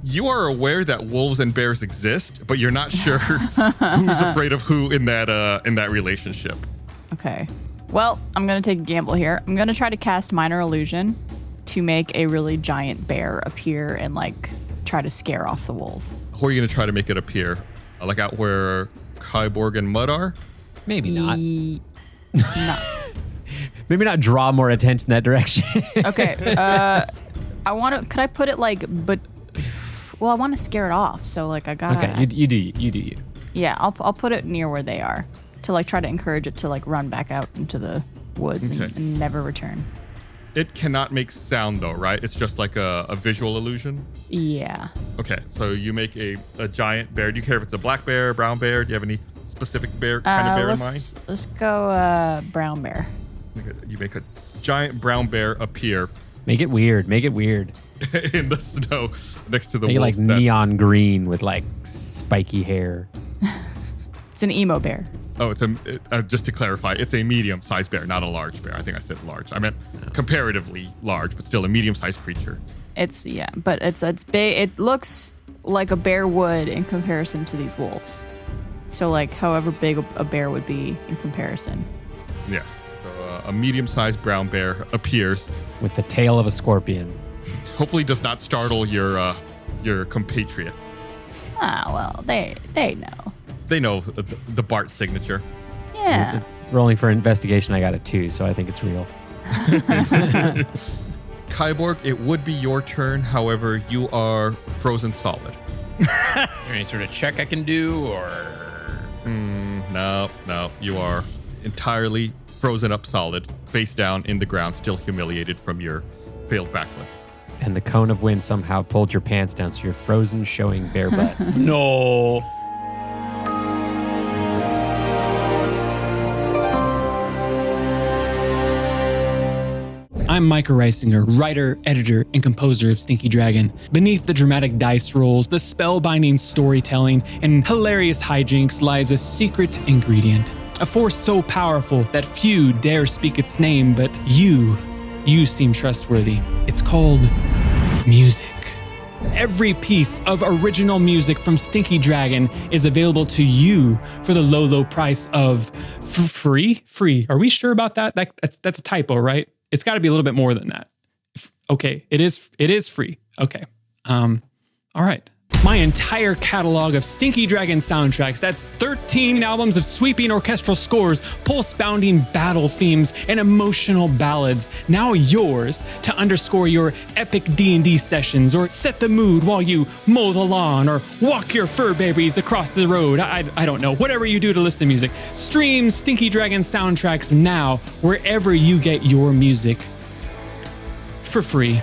You are aware that wolves and bears exist, but you're not sure who's afraid of who in that relationship. Okay. Well, I'm going to take a gamble here. I'm going to try to cast Minor Illusion to make a really giant bear appear and, like, try to scare off the wolf. How are you going to try to make it appear? Like out where Kyborg and Mud are? Maybe not. No. Maybe not draw more attention that direction. Okay. Could I put it, like, well, I want to scare it off. So, like, I got to. Okay, you do you. Yeah, I'll put it near where they are to, like, try to encourage it to, like, run back out into the woods and never return. It cannot make sound though, right? It's just like a visual illusion? Yeah. Okay, so you make a giant bear. Do you care if it's a black bear, brown bear? Do you have any specific kind of bear in mind? Let's go brown bear. You make a giant brown bear appear Make it weird. in the snow next to the Make it wolf. like neon green with like spiky hair. It's an emo bear. Oh, it's just to clarify, it's a medium-sized bear, not a large bear. I think I said large. I meant comparatively large, but still a medium-sized creature. It's big. It looks like a bear would in comparison to these wolves. So like however big a bear would be in comparison. Yeah. So a medium-sized brown bear appears. With the tail of a scorpion. Hopefully does not startle your compatriots. Ah, well, they know. They know the Bart signature. Yeah. Rolling for investigation, I got a 2, so I think it's real. Kyborg, it would be your turn. However, you are frozen solid. Is there any sort of check I can do, or? No. You are entirely frozen up solid, face down in the ground, still humiliated from your failed backflip. And the cone of wind somehow pulled your pants down, so you're frozen, showing bare butt. No. I'm Micah Reisinger, writer, editor, and composer of Stinky Dragon. Beneath the dramatic dice rolls, the spellbinding storytelling, and hilarious hijinks lies a secret ingredient. A force so powerful that few dare speak its name, but you seem trustworthy. It's called music. Every piece of original music from Stinky Dragon is available to you for the low price of free? Free. Are we sure about that? That's a typo, right? It's got to be a little bit more than that. Okay, it is free. Okay. All right. My entire catalog of Stinky Dragon soundtracks, that's 13 albums of sweeping orchestral scores, pulse-bounding battle themes, and emotional ballads, now yours to underscore your epic D&D sessions or set the mood while you mow the lawn or walk your fur babies across the road. I don't know, whatever you do to listen to music. Stream Stinky Dragon soundtracks now wherever you get your music for free.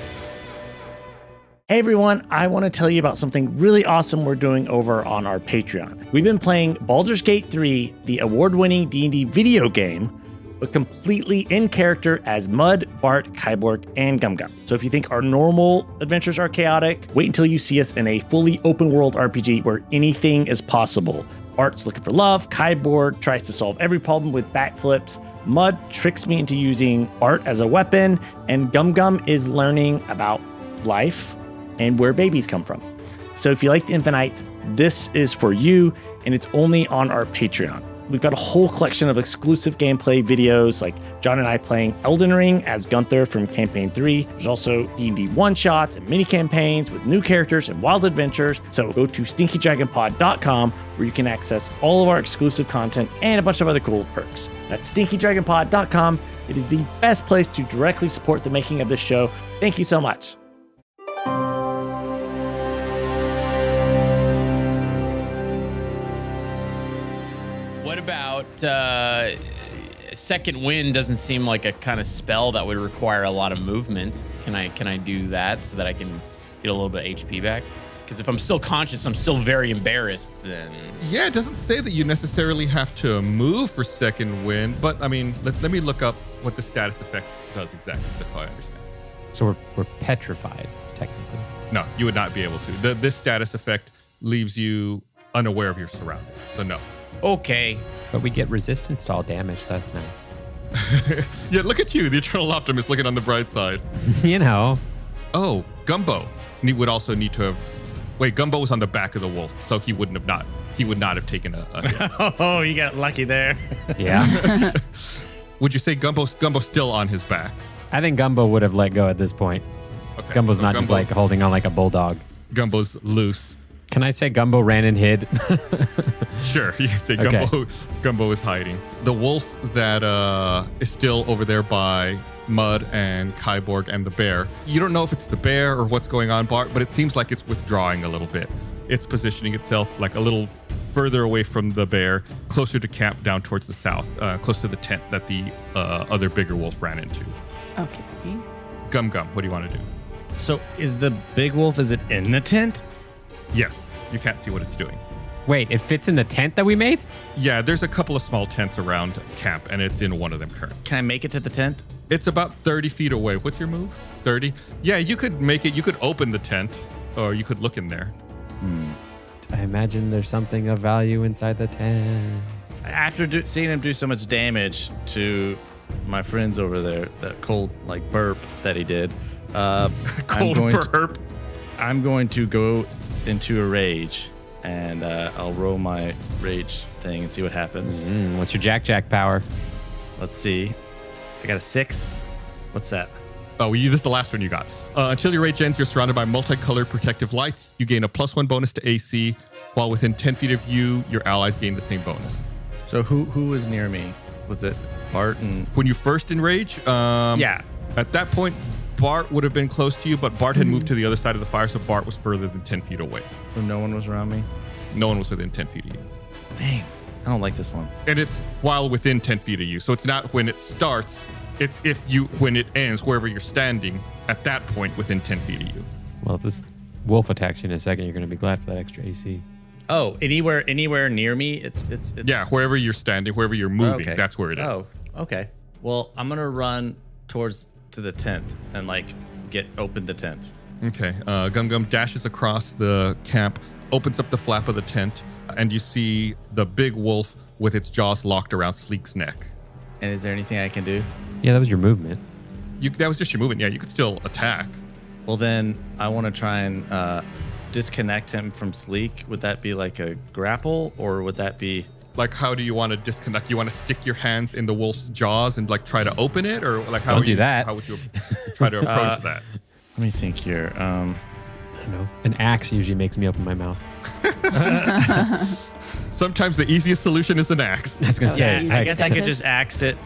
Hey everyone, I want to tell you about something really awesome we're doing over on our Patreon. We've been playing Baldur's Gate 3, the award-winning D&D video game, but completely in character as Mud, Bart, Kyborg, and Gum Gum. So if you think our normal adventures are chaotic, wait until you see us in a fully open world RPG where anything is possible. Bart's looking for love, Kyborg tries to solve every problem with backflips, Mud tricks me into using Bart as a weapon, and Gum Gum is learning about life and where babies come from. So if you like the Infinites, this is for you, and it's only on our Patreon. We've got a whole collection of exclusive gameplay videos, like John and I playing Elden Ring as Gunther from Campaign 3. There's also D&D one-shots and mini-campaigns with new characters and wild adventures. So go to stinkydragonpod.com, where you can access all of our exclusive content and a bunch of other cool perks. That's stinkydragonpod.com. It is the best place to directly support the making of this show. Thank you so much. What about Second Wind? Doesn't seem like a kind of spell that would require a lot of movement. Can I do that so that I can get a little bit of HP back? Because if I'm still conscious, I'm still very embarrassed then. Yeah, it doesn't say that you necessarily have to move for Second Wind, but I mean, let me look up what the status effect does exactly, just so I understand. So we're petrified, technically. No, you would not be able to. This status effect leaves you unaware of your surroundings, so no. Okay. But we get resistance to all damage, so that's nice. Yeah, look at you, the Eternal Optimist looking on the bright side. You know. Oh, Gumbo would also need to have... Wait, Gumbo was on the back of the wolf, so he would not have taken a hit. Oh, you got lucky there. Yeah. Would you say Gumbo's still on his back? I think Gumbo would have let go at this point. Okay. Gumbo's so not just like holding on like a bulldog. Gumbo's loose. Can I say Gumbo ran and hid? Sure, you can say Okay. Gumbo is hiding. The wolf that is still over there by Mud and Kyborg and the bear. You don't know if it's the bear or what's going on, Bart, but it seems like it's withdrawing a little bit. It's positioning itself like a little further away from the bear, closer to camp down towards the south, close to the tent that the other bigger wolf ran into. Okay. Gum, what do you want to do? So is the big wolf, is it in the tent? Yes, you can't see what it's doing. Wait, it fits in the tent that we made? Yeah, there's a couple of small tents around camp, and it's in one of them currently. Can I make it to the tent? It's about 30 feet away. What's your move? 30? Yeah, you could make it. You could open the tent, or you could look in there. I imagine there's something of value inside the tent. After seeing him do so much damage to my friends over there, that cold like burp that he did, burp. I'm going to go into a rage, and I'll roll my rage thing and see what happens. What's your Jack power? Let's see. I got a 6. What's that? Oh, this is the last one you got. Until your rage ends, you're surrounded by multicolored protective lights. You gain a +1 bonus to AC, while within 10 feet of you, your allies gain the same bonus. So who was near me? Was it Bart and... When you first enrage, yeah. At that point, Bart would have been close to you, but Bart had moved to the other side of the fire, so Bart was further than 10 feet away. So no one was around me? No one was within 10 feet of you. Dang. I don't like this one. And it's while within 10 feet of you. So it's not when it starts, it's when it ends, wherever you're standing, at that point within 10 feet of you. Well, if this wolf attacks you in a second, you're going to be glad for that extra AC. Oh, anywhere near me? It's Yeah, wherever you're standing, wherever you're moving, that's where it is. Oh, okay. Well, I'm going to run to the tent and open the tent. Okay. Gum dashes across the camp, opens up the flap of the tent, and you see the big wolf with its jaws locked around Sleek's neck. And is there anything I can do? Yeah, that was your movement. That was just your movement. Yeah, you could still attack. Well, then I want to try and disconnect him from Sleek. Would that be like a grapple, or would that be... Like, how do you want to disconnect? You want to stick your hands in the wolf's jaws and try to open it, or how? Don't do that. How would you try to approach that? Let me think here. I don't know. An axe usually makes me open my mouth. Sometimes the easiest solution is an axe. I was gonna say. I guess I could just axe it.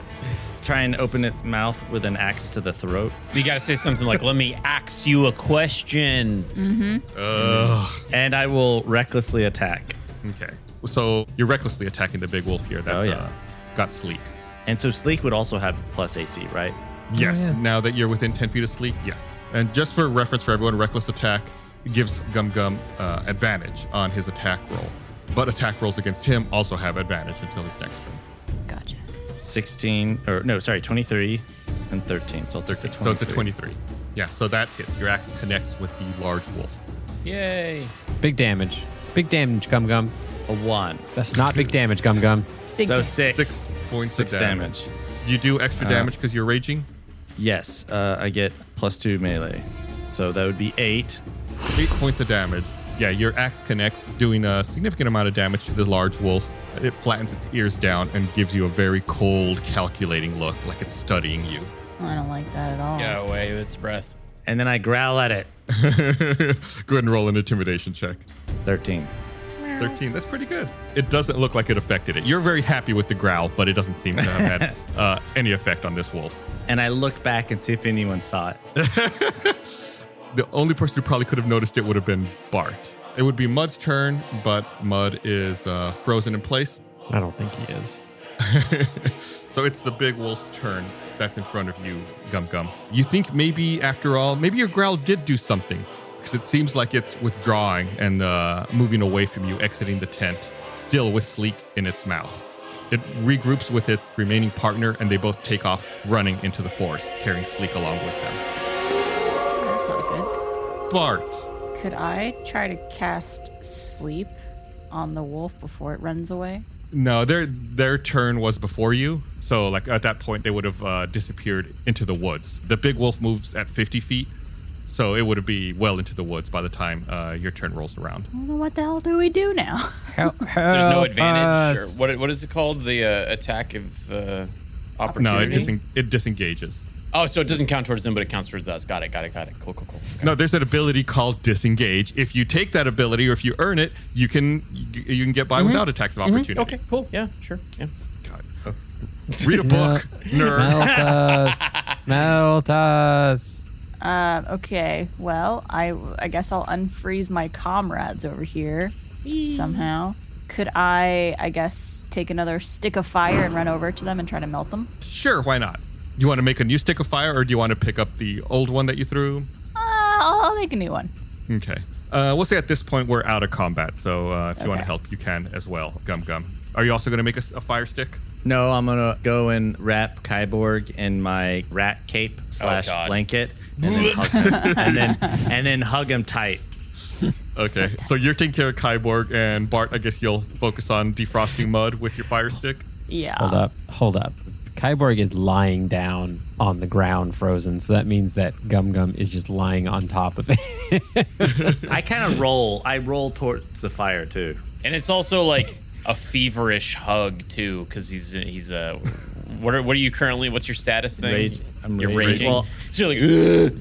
Try and open its mouth with an axe to the throat. You got to say something like, "Let me ask you a question." And I will recklessly attack. Okay. So you're recklessly attacking the big wolf here. That's got Sleek. And so Sleek would also have plus AC, right? Yes. yeah. Now that you're within 10 feet of Sleek, yes. And just for reference for everyone, reckless attack gives Gum advantage on his attack roll. But attack rolls against him also have advantage until his next turn. Gotcha. 16, 23 and 13. So I'll take the 23. So it's a 23. Yeah, so that hits. Your axe connects with the large wolf. Yay. Big damage. Big damage, Gum Gum. A 1. That's not big damage, Gum Gum. So 6. 6 points Six of damage. You do extra damage because you're raging? Yes, I get +2 melee. So that would be 8. 8 points of damage. Yeah, your axe connects, doing a significant amount of damage to the large wolf. It flattens its ears down and gives you a very cold, calculating look, like it's studying you. I don't like that at all. Get away with its breath. And then I growl at it. Go ahead and roll an intimidation check. 13. 13, that's pretty good. It doesn't look like it affected it. You're very happy with the growl, but it doesn't seem to have had any effect on this wolf. And I look back and see if anyone saw it. The only person who probably could have noticed it would have been Bart. It would be Mud's turn, but Mud is frozen in place. I don't think he is. So it's the big wolf's turn that's in front of you, Gum Gum. You think maybe, after all, maybe your growl did do something, because it seems like it's withdrawing and moving away from you, exiting the tent, still with Sleek in its mouth. It regroups with its remaining partner, and they both take off running into the forest, carrying Sleek along with them. That's not good. Bart. Could I try to cast sleep on the wolf before it runs away? No, their turn was before you. So like at that point, they would have disappeared into the woods. The big wolf moves at 50 feet. So it would be well into the woods by the time your turn rolls around. Well, then what the hell do we do now? There's no advantage. Or what is it called? The attack of opportunity? No, it disengages. Oh, so it doesn't count towards them, but it counts towards us. Got it. Cool. Okay. No, there's an ability called disengage. If you take that ability, or if you earn it, you can get by without attacks of opportunity. Okay, cool. Yeah, sure. Yeah. God. Read a book, nerd. Melt us. Okay, well, I guess I'll unfreeze my comrades over here somehow. Could I guess, take another stick of fire and run over to them and try to melt them? Sure, why not? Do you want to make a new stick of fire, or do you want to pick up the old one that you threw? I'll make a new one. Okay. We'll say at this point we're out of combat, so if you want to help, you can as well, Gum Gum. Are you also going to make a fire stick? No, I'm going to go and wrap Kyborg in my rat cape / blanket and then hug him, and then hug him tight. Okay, so you're taking care of Kyborg, and Bart, I guess you'll focus on defrosting Mud with your fire stick? Yeah. Hold up. Kyborg is lying down on the ground frozen, so that means that Gum Gum is just lying on top of it. I kind of roll. I roll towards the fire, too. And it's also like a feverish hug, too, because he's what are you currently, what's your status thing? You're raging. Well, so you're like,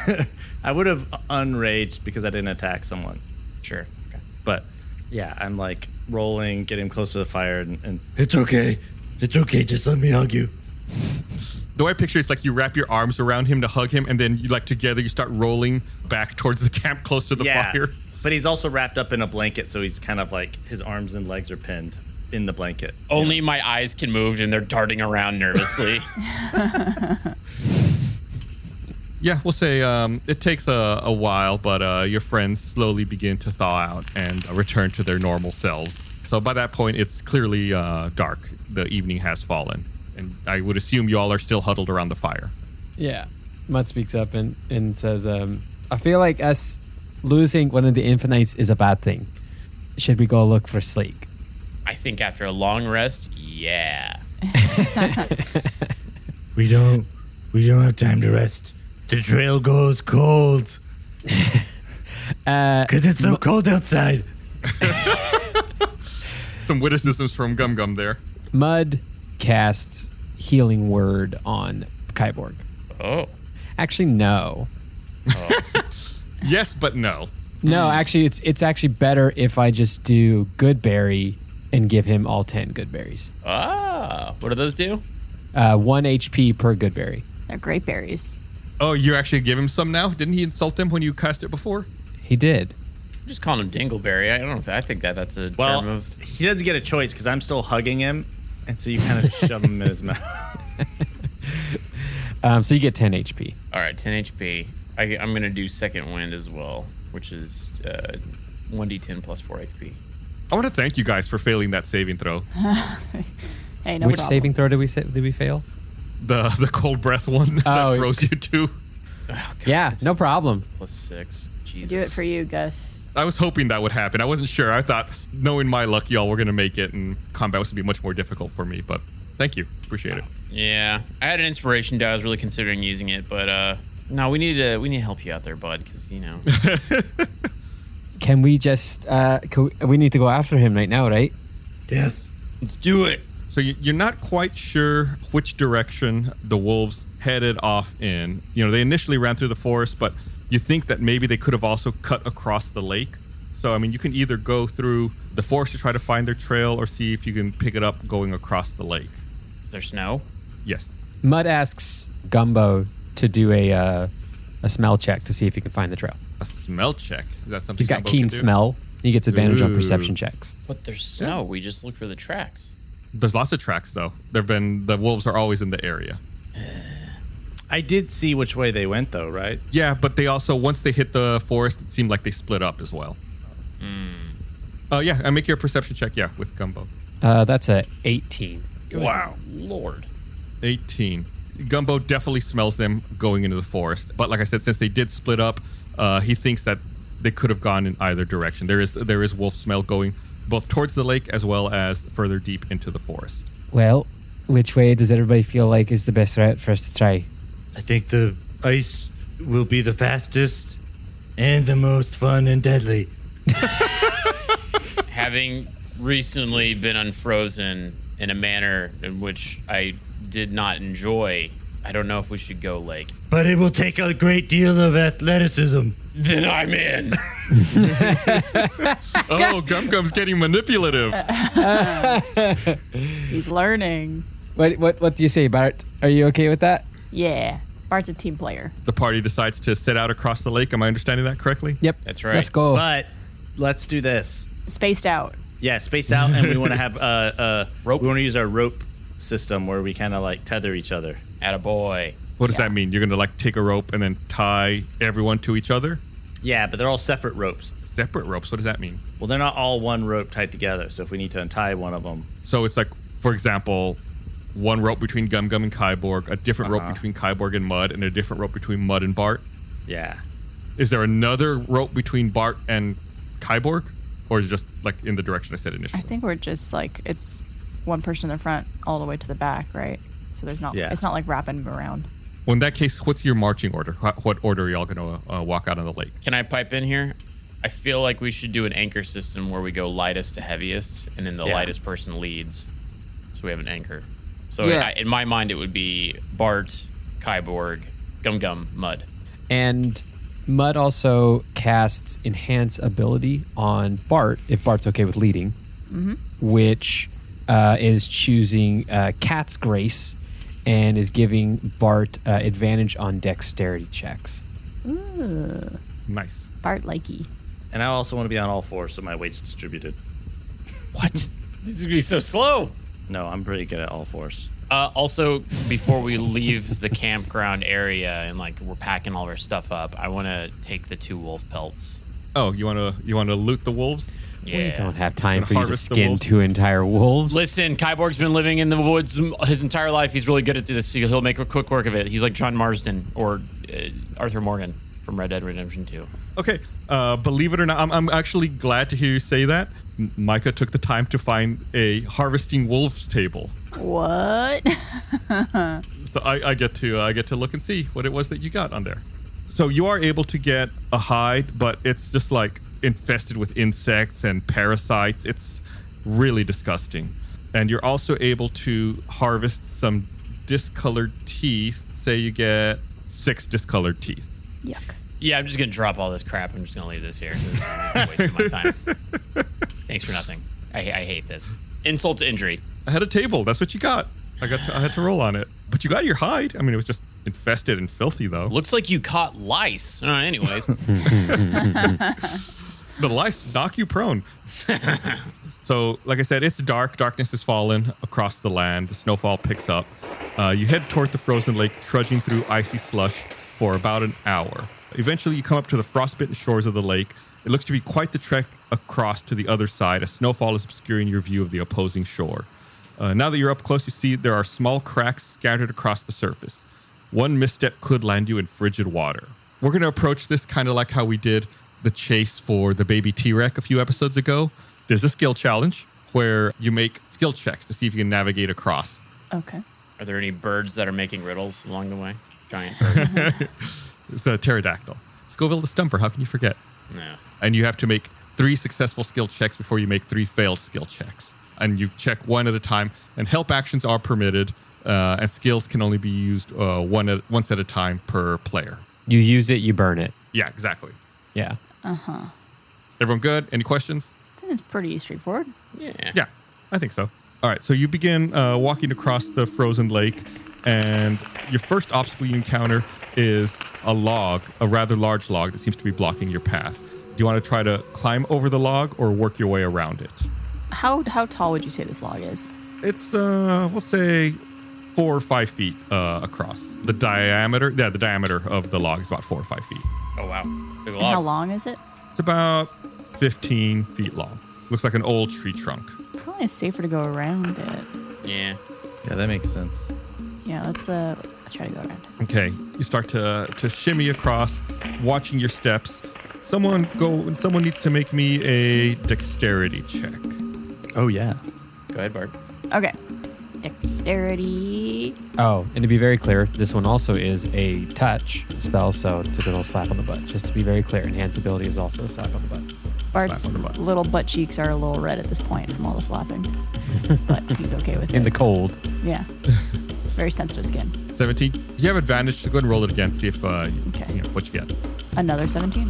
ugh. I would have unraged because I didn't attack someone. Sure. Okay. But, yeah, I'm like rolling, getting close to the fire, and it's okay. It's okay, just let me hug you. The way I picture it's like you wrap your arms around him to hug him, and then you together you start rolling back towards the camp close to the fire. But he's also wrapped up in a blanket, so he's kind of like his arms and legs are pinned in the blanket. Only my eyes can move, and they're darting around nervously. Yeah, we'll say it takes a while, but your friends slowly begin to thaw out and return to their normal selves. So by that point, it's clearly dark. The evening has fallen, and I would assume you all are still huddled around the fire. Yeah. Mud speaks up and says, I feel like us losing one of the infinites is a bad thing. Should we go look for Sleek? I think after a long rest, yeah. We don't have time to rest. The trail goes cold. Because it's so cold outside. Some witticisms from Gum Gum there. Mud casts Healing Word on Kyborg. Oh. Actually, no. Oh. Yes, but no. No, actually, it's actually better if I just do Good Berry and give him all 10 Good Berries. Ah, what do those do? 1 HP per Good Berry. They're great berries. Oh, you actually give him some now? Didn't he insult him when you cast it before? He did. I'm just calling him Dingleberry. I think that's a term of... He doesn't get a choice because I'm still hugging him, and so you kind of shove him in his mouth. So you get 10 HP. All right, 10 HP. I'm going to do Second Wind as well, which is 1d10 plus 4 HP. I want to thank you guys for failing that saving throw. Hey, no Which problem. saving throw did we fail? The cold breath one Oh, that froze you too. Yeah, no problem. +6. Jesus. Do it for you, Gus. I was hoping that would happen. I wasn't sure. I thought, knowing my luck, y'all were going to make it, and combat was going to be much more difficult for me. But thank you. Appreciate it. Yeah, I had an inspiration die. I was really considering using it, but no, we need to help you out there, bud, because Can we just? We need to go after him right now, right? Yes. Let's do it. So you're not quite sure which direction the wolves headed off in. They initially ran through the forest, but you think that maybe they could have also cut across the lake. So, you can either go through the forest to try to find their trail or see if you can pick it up going across the lake. Is there snow? Yes. Mud asks Gumbo to do a smell check to see if he can find the trail. A smell check? Is that something He's got Gumbo keen can do? smell. He gets advantage on Ooh. perception checks. But there's snow. We just look for the tracks. There's lots of tracks, though. The wolves are always in the area. I did see which way they went, though, right? Yeah, but they also, once they hit the forest, it seemed like they split up as well. Yeah, I make your perception check, with Gumbo. That's a 18. Wow. Lord. 18. Gumbo definitely smells them going into the forest. But like I said, since they did split up, he thinks that they could have gone in either direction. There is wolf smell going both towards the lake as well as further deep into the forest. Well, which way does everybody feel like is the best route for us to try? I think the ice will be the fastest and the most fun and deadly. Having recently been unfrozen in a manner in which I did not enjoy, I don't know if we should go lake. But it will take a great deal of athleticism. Then I'm in. Oh, Gum's getting manipulative. He's learning. What do you say, Bart? Are you okay with that? Yeah. Bart's a team player. The party decides to set out across the lake. Am I understanding that correctly? Yep. That's right. Let's go. But let's do this. Spaced out. Yeah, spaced out, and we want to have Rope. We want to use our rope system where we kind of like tether each other. Attaboy. What does that mean? You're going to take a rope and then tie everyone to each other? Yeah, but they're all separate ropes. Separate ropes? What does that mean? Well, they're not all one rope tied together. So if we need to untie one of them, So it's for example, one rope between Gum and Kyborg, a different rope between Kyborg and Mud, and a different rope between Mud and Bart. yeah. Is there another rope between Bart and Kyborg? Or is it just in the direction I said initially? I think we're just it's one person in the front all the way to the back, right? So there's not, Yeah. it's not wrapping around. Well, in that case, what's your marching order? What order are y'all going to walk out on the lake? Can I pipe in here? I feel like we should do an anchor system where we go lightest to heaviest, and then the lightest person leads. So we have an anchor. So in my mind, it would be Bart, Kyborg, Gum, Mud. And Mud also casts Enhance Ability on Bart, if Bart's okay with leading, which is choosing Cat's Grace and is giving Bart advantage on dexterity checks. Ooh. Nice. Bart likey. And I also want to be on all fours, so my weight's distributed. What? This is going to be so slow. No, I'm pretty good at all fours. Also, before we leave the campground area and we're packing all of our stuff up, I want to take the 2 wolf pelts. Oh, you want to loot the wolves? Yeah. We don't have time Gonna for you to harvest the skin wolves? 2 entire wolves. Listen, Kyborg's been living in the woods his entire life. He's really good at this. He'll make a quick work of it. He's like John Marsden or Arthur Morgan from Red Dead Redemption 2. Okay. Believe it or not, I'm actually glad to hear you say that. Micah took the time to find a harvesting wolves table. What? So I get to look and see what it was that you got on there. So you are able to get a hide, but it's just infested with insects and parasites. It's really disgusting. And you're also able to harvest some discolored teeth. Say you get 6 discolored teeth. Yuck. Yeah, I'm just going to drop all this crap. I'm just going to leave this here. I'm wasting my time. Thanks for nothing. I hate this. Insult to injury. I had a table. That's what you got. I had to roll on it. But you got your hide. I mean, it was just infested and filthy, though. Looks like you caught lice. Anyways. The lice knock you prone. So, like I said, it's dark. Darkness has fallen across the land. The snowfall picks up. You head toward the frozen lake, trudging through icy slush for about an hour. Eventually, you come up to the frostbitten shores of the lake. It looks to be quite the trek across to the other side, as snowfall is obscuring your view of the opposing shore. Now that you're up close, you see there are small cracks scattered across the surface. One misstep could land you in frigid water. We're going to approach this kind of like how we did the chase for the baby T-Rex a few episodes ago. There's a skill challenge where you make skill checks to see if you can navigate across. Okay. Are there any birds that are making riddles along the way? Giant birds. It's a pterodactyl. Scoville the Stumper, how can you forget? No. And you have to make 3 successful skill checks before you make 3 failed skill checks. And you check one at a time, and help actions are permitted, and skills can only be used once at a time per player. You use it, you burn it. Yeah, exactly. Yeah. Everyone good? Any questions? I think it's pretty straightforward. Yeah, I think so. All right, so you begin walking across the frozen lake, and your first obstacle you encounter is a log, a rather large log that seems to be blocking your path. Do you want to try to climb over the log or work your way around it? How tall would you say this log is? It's, we'll say 4 or 5 feet across. The diameter of the log is about 4 or 5 feet. Oh, wow. Big And how log. long is it? It's about 15 feet long. Looks like an old tree trunk. Probably safer to go around it. Yeah. Yeah, that makes sense. Yeah, let's try to go around it. Okay, you start to shimmy across, watching your steps. Someone needs to make me a dexterity check. Oh, yeah. Go ahead, Bart. Okay. Dexterity. Oh, and to be very clear, this one also is a touch spell, so it's a good old slap on the butt. Just to be very clear, enhance ability is also a slap on the butt. Bart's Slap on the butt. little butt cheeks are a little red at this point from all the slapping. But he's okay with In it. the cold. Yeah. Very sensitive skin. 17. You have advantage, so go ahead and roll it again. See if Okay. what you get. Another 17.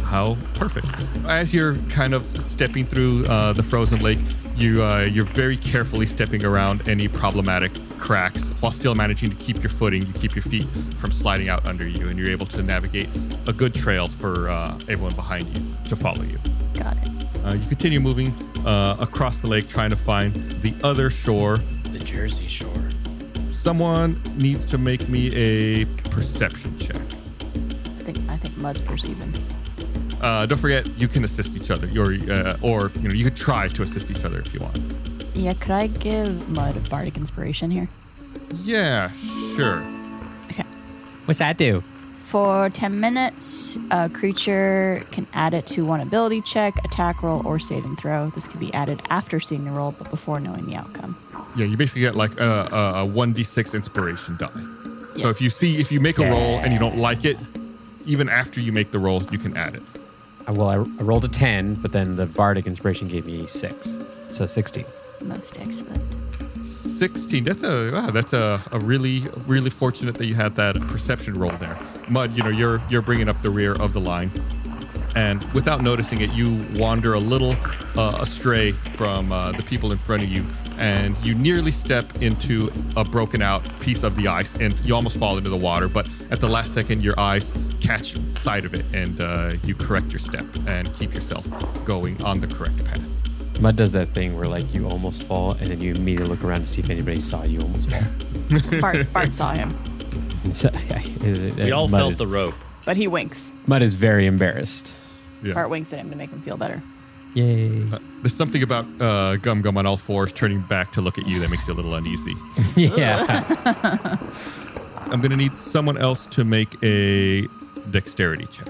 How perfect. As you're kind of stepping through the frozen lake, you're very carefully stepping around any problematic cracks while still managing to keep your footing. You keep your feet from sliding out under you, and you're able to navigate a good trail for everyone behind you to follow you. Got it. You continue moving across the lake, trying to find the other shore. The Jersey Shore. Someone needs to make me a perception check. I think Mud's perceiving. Don't forget, you can assist each other, or you could try to assist each other if you want. Yeah, could I give Mud a bardic inspiration here? Yeah, sure. Okay. What's that do? For 10 minutes, a creature can add it to one ability check, attack roll, or saving throw. This can be added after seeing the roll, but before knowing the outcome. Yeah, you basically get like a 1d6 inspiration die. Yeah. So if you make a roll and you don't like it, even after you make the roll, you can add it. Well, I rolled a 10, but then the bardic inspiration gave me 6. So 16. Most excellent. 16. That's a really, really fortunate that you had that perception roll there. Mud, you're bringing up the rear of the line, and without noticing it, you wander a little astray from the people in front of you, and you nearly step into a broken out piece of the ice, and you almost fall into the water. But at the last second, your eyes catch sight of it, and you correct your step and keep yourself going on the correct path. Mud does that thing where like you almost fall, and then you immediately look around to see if anybody saw you almost fall. Bart saw him, We all felt the rope. but he winks. Mud is very embarrassed. Yeah. Bart winks at him to make him feel better. Yay. There's something about Gum Gum on all fours turning back to look at you that makes you a little uneasy. Yeah. I'm going to need someone else to make a dexterity check.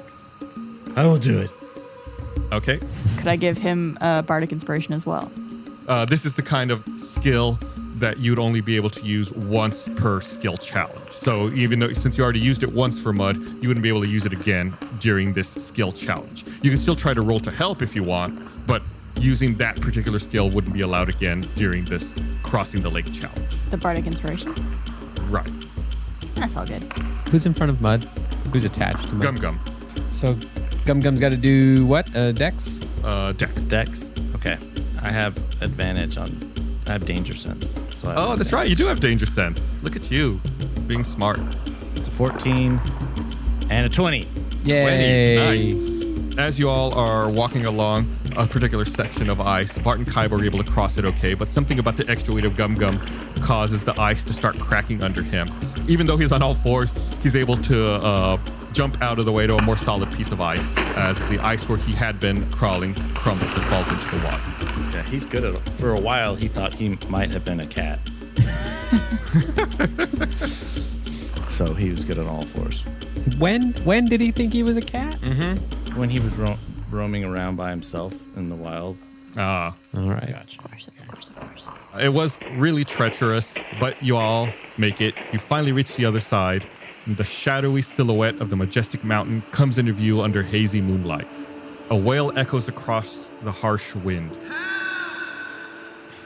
I will do it. Okay. Could I give him bardic inspiration as well? This is the kind of skill that you'd only be able to use once per skill challenge. So since you already used it once for Mud, you wouldn't be able to use it again during this skill challenge. You can still try to roll to help if you want, but using that particular skill wouldn't be allowed again during this crossing the lake challenge. The bardic inspiration? Right. That's all good. Who's in front of Mud? Who's attached to Mud? Gum Gum. So Gum Gum's got to do what? Dex? Dex. Dex? Okay. I have advantage on... I have danger sense. So I have Oh, that's right. You do have danger sense. Look at you, being smart. It's a 14 and a 20. Yay. 20. Nice. As you all are walking along a particular section of ice, Bart and Kybor are able to cross it okay, but something about the extra weight of Gum Gum causes the ice to start cracking under him. Even though he's on all fours, he's able to jump out of the way to a more solid piece of ice as the ice where he had been crawling crumbles and falls into the water. Yeah, he's good at it. For a while, he thought he might have been a cat. So he was good on all fours. When did he think he was a cat? When he was roaming around by himself in the wild. Ah, All right. Of course. it was really treacherous, but you all make it. You finally reach the other side, and the shadowy silhouette of the majestic mountain comes into view under hazy moonlight. A wail echoes across the harsh wind.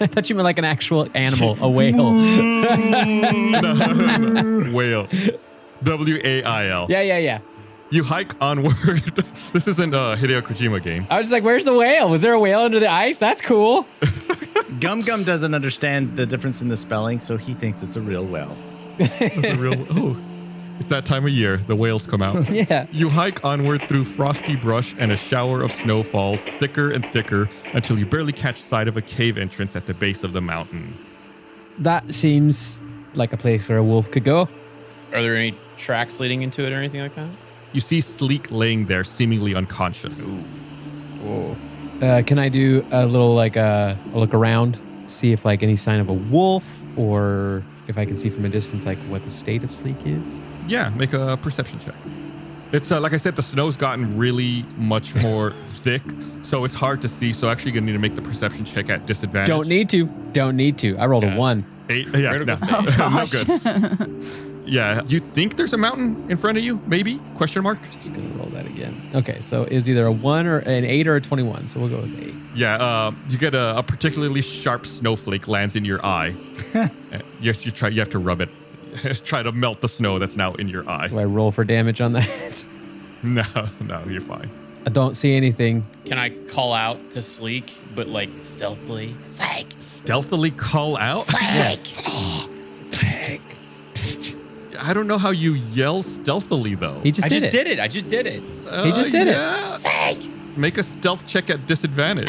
I thought you meant like an actual animal, a whale. Wail. W-A-I-L. Yeah. You hike onward. This isn't a Hideo Kojima game. I was just like, where's the whale? Was there a whale under the ice? That's cool. Gum doesn't understand the difference in the spelling, so he thinks it's a real whale. It's a real... Oh, it's that time of year. The whales come out. Yeah. You hike onward through frosty brush and a shower of snow falls thicker and thicker until you barely catch sight of a cave entrance at the base of the mountain. That seems like a place where a wolf could go. Are there any tracks leading into it or anything like that? You see Sleek laying there, seemingly unconscious. Whoa. Can I do a little a look around, see if like any sign of a wolf, or if I can see from a distance like what the state of Sleek is? Yeah, make a perception check. It's like I said, the snow's gotten really much more thick, so it's hard to see. So actually, you're gonna need to make the perception check at disadvantage. Don't need to. I rolled a 1. 8. Yeah, no, no good. Yeah, you think there's a mountain in front of you? Maybe? Question mark. Just gonna roll that again. Okay, so is either a 1 or an 8 or a 21. So we'll go with 8. Yeah, you get a particularly sharp snowflake lands in your eye. Yes, you have to rub it. Try to melt the snow that's now in your eye. Do I roll for damage on that? No, you're fine. I don't see anything. Can I call out to Sleek, but like stealthily? Sleek. Stealthily call out? Sleek. I don't know how you yell stealthily though. He just did it. I just did it. He just did it. Sleek. Make a stealth check at disadvantage.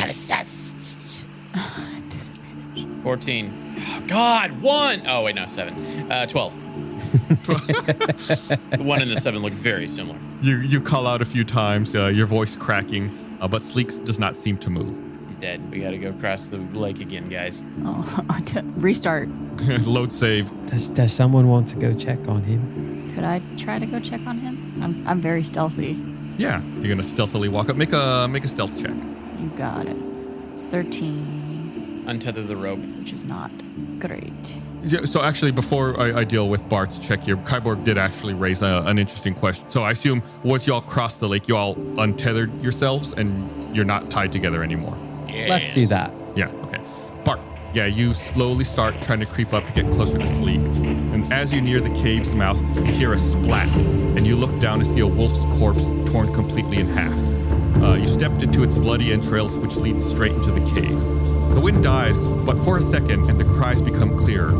14. Oh, God, 1. Oh, wait, no, 7. 12. 1 and the 7 look very similar. You call out a few times, your voice cracking, but Sleek does not seem to move. He's dead. We got to go across the lake again, guys. Restart. Load save. Does someone want to go check on him? Could I try to go check on him? I'm very stealthy. Yeah, you're gonna stealthily walk up. Make a stealth check. You got it. It's 13. Untether the rope. Which is not great. So actually, before I deal with Bart's check here, Kyborg did actually raise an interesting question. So I assume once y'all crossed the lake, you all untethered yourselves and you're not tied together anymore. Yeah. Let's do that. Yeah, okay. Bart, yeah, you slowly start trying to creep up to get closer to Sleek. And as you near the cave's mouth, you hear a splat, and you look down to see a wolf's corpse torn completely in half. You stepped into its bloody entrails, which leads straight into the cave. The wind dies, but for a second, and the cries become clearer.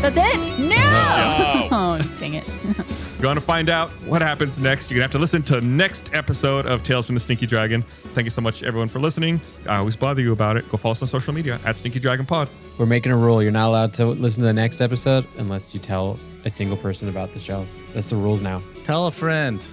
That's it? No! Oh, dang it. If you want to find out what happens next, you're going to have to listen to next episode of Tales from the Stinky Dragon. Thank you so much, everyone, for listening. I always bother you about it. Go follow us on social media at Stinky Dragon Pod. We're making a rule. You're not allowed to listen to the next episode unless you tell a single person about the show. That's the rules now. Tell a friend.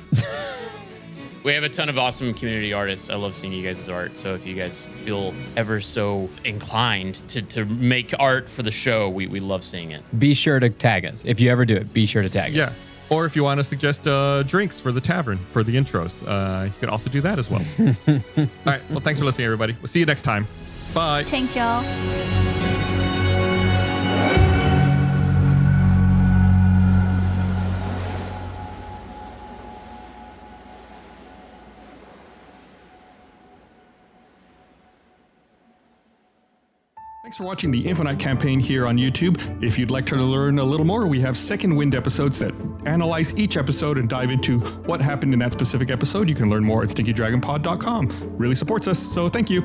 We have a ton of awesome community artists. I love seeing you guys' art. So if you guys feel ever so inclined to make art for the show, we love seeing it. Be sure to tag us. If you ever do it, be sure to tag us. Yeah. Or if you want to suggest drinks for the tavern for the intros, you can also do that as well. All right. Well, thanks for listening, everybody. We'll see you next time. Bye. Thanks, y'all. Thanks for watching the Infinite campaign here on YouTube. If you'd like to learn a little more, we have Second Wind episodes that analyze each episode and dive into what happened in that specific episode. You can learn more at stinkydragonpod.com. Really supports us, so thank you.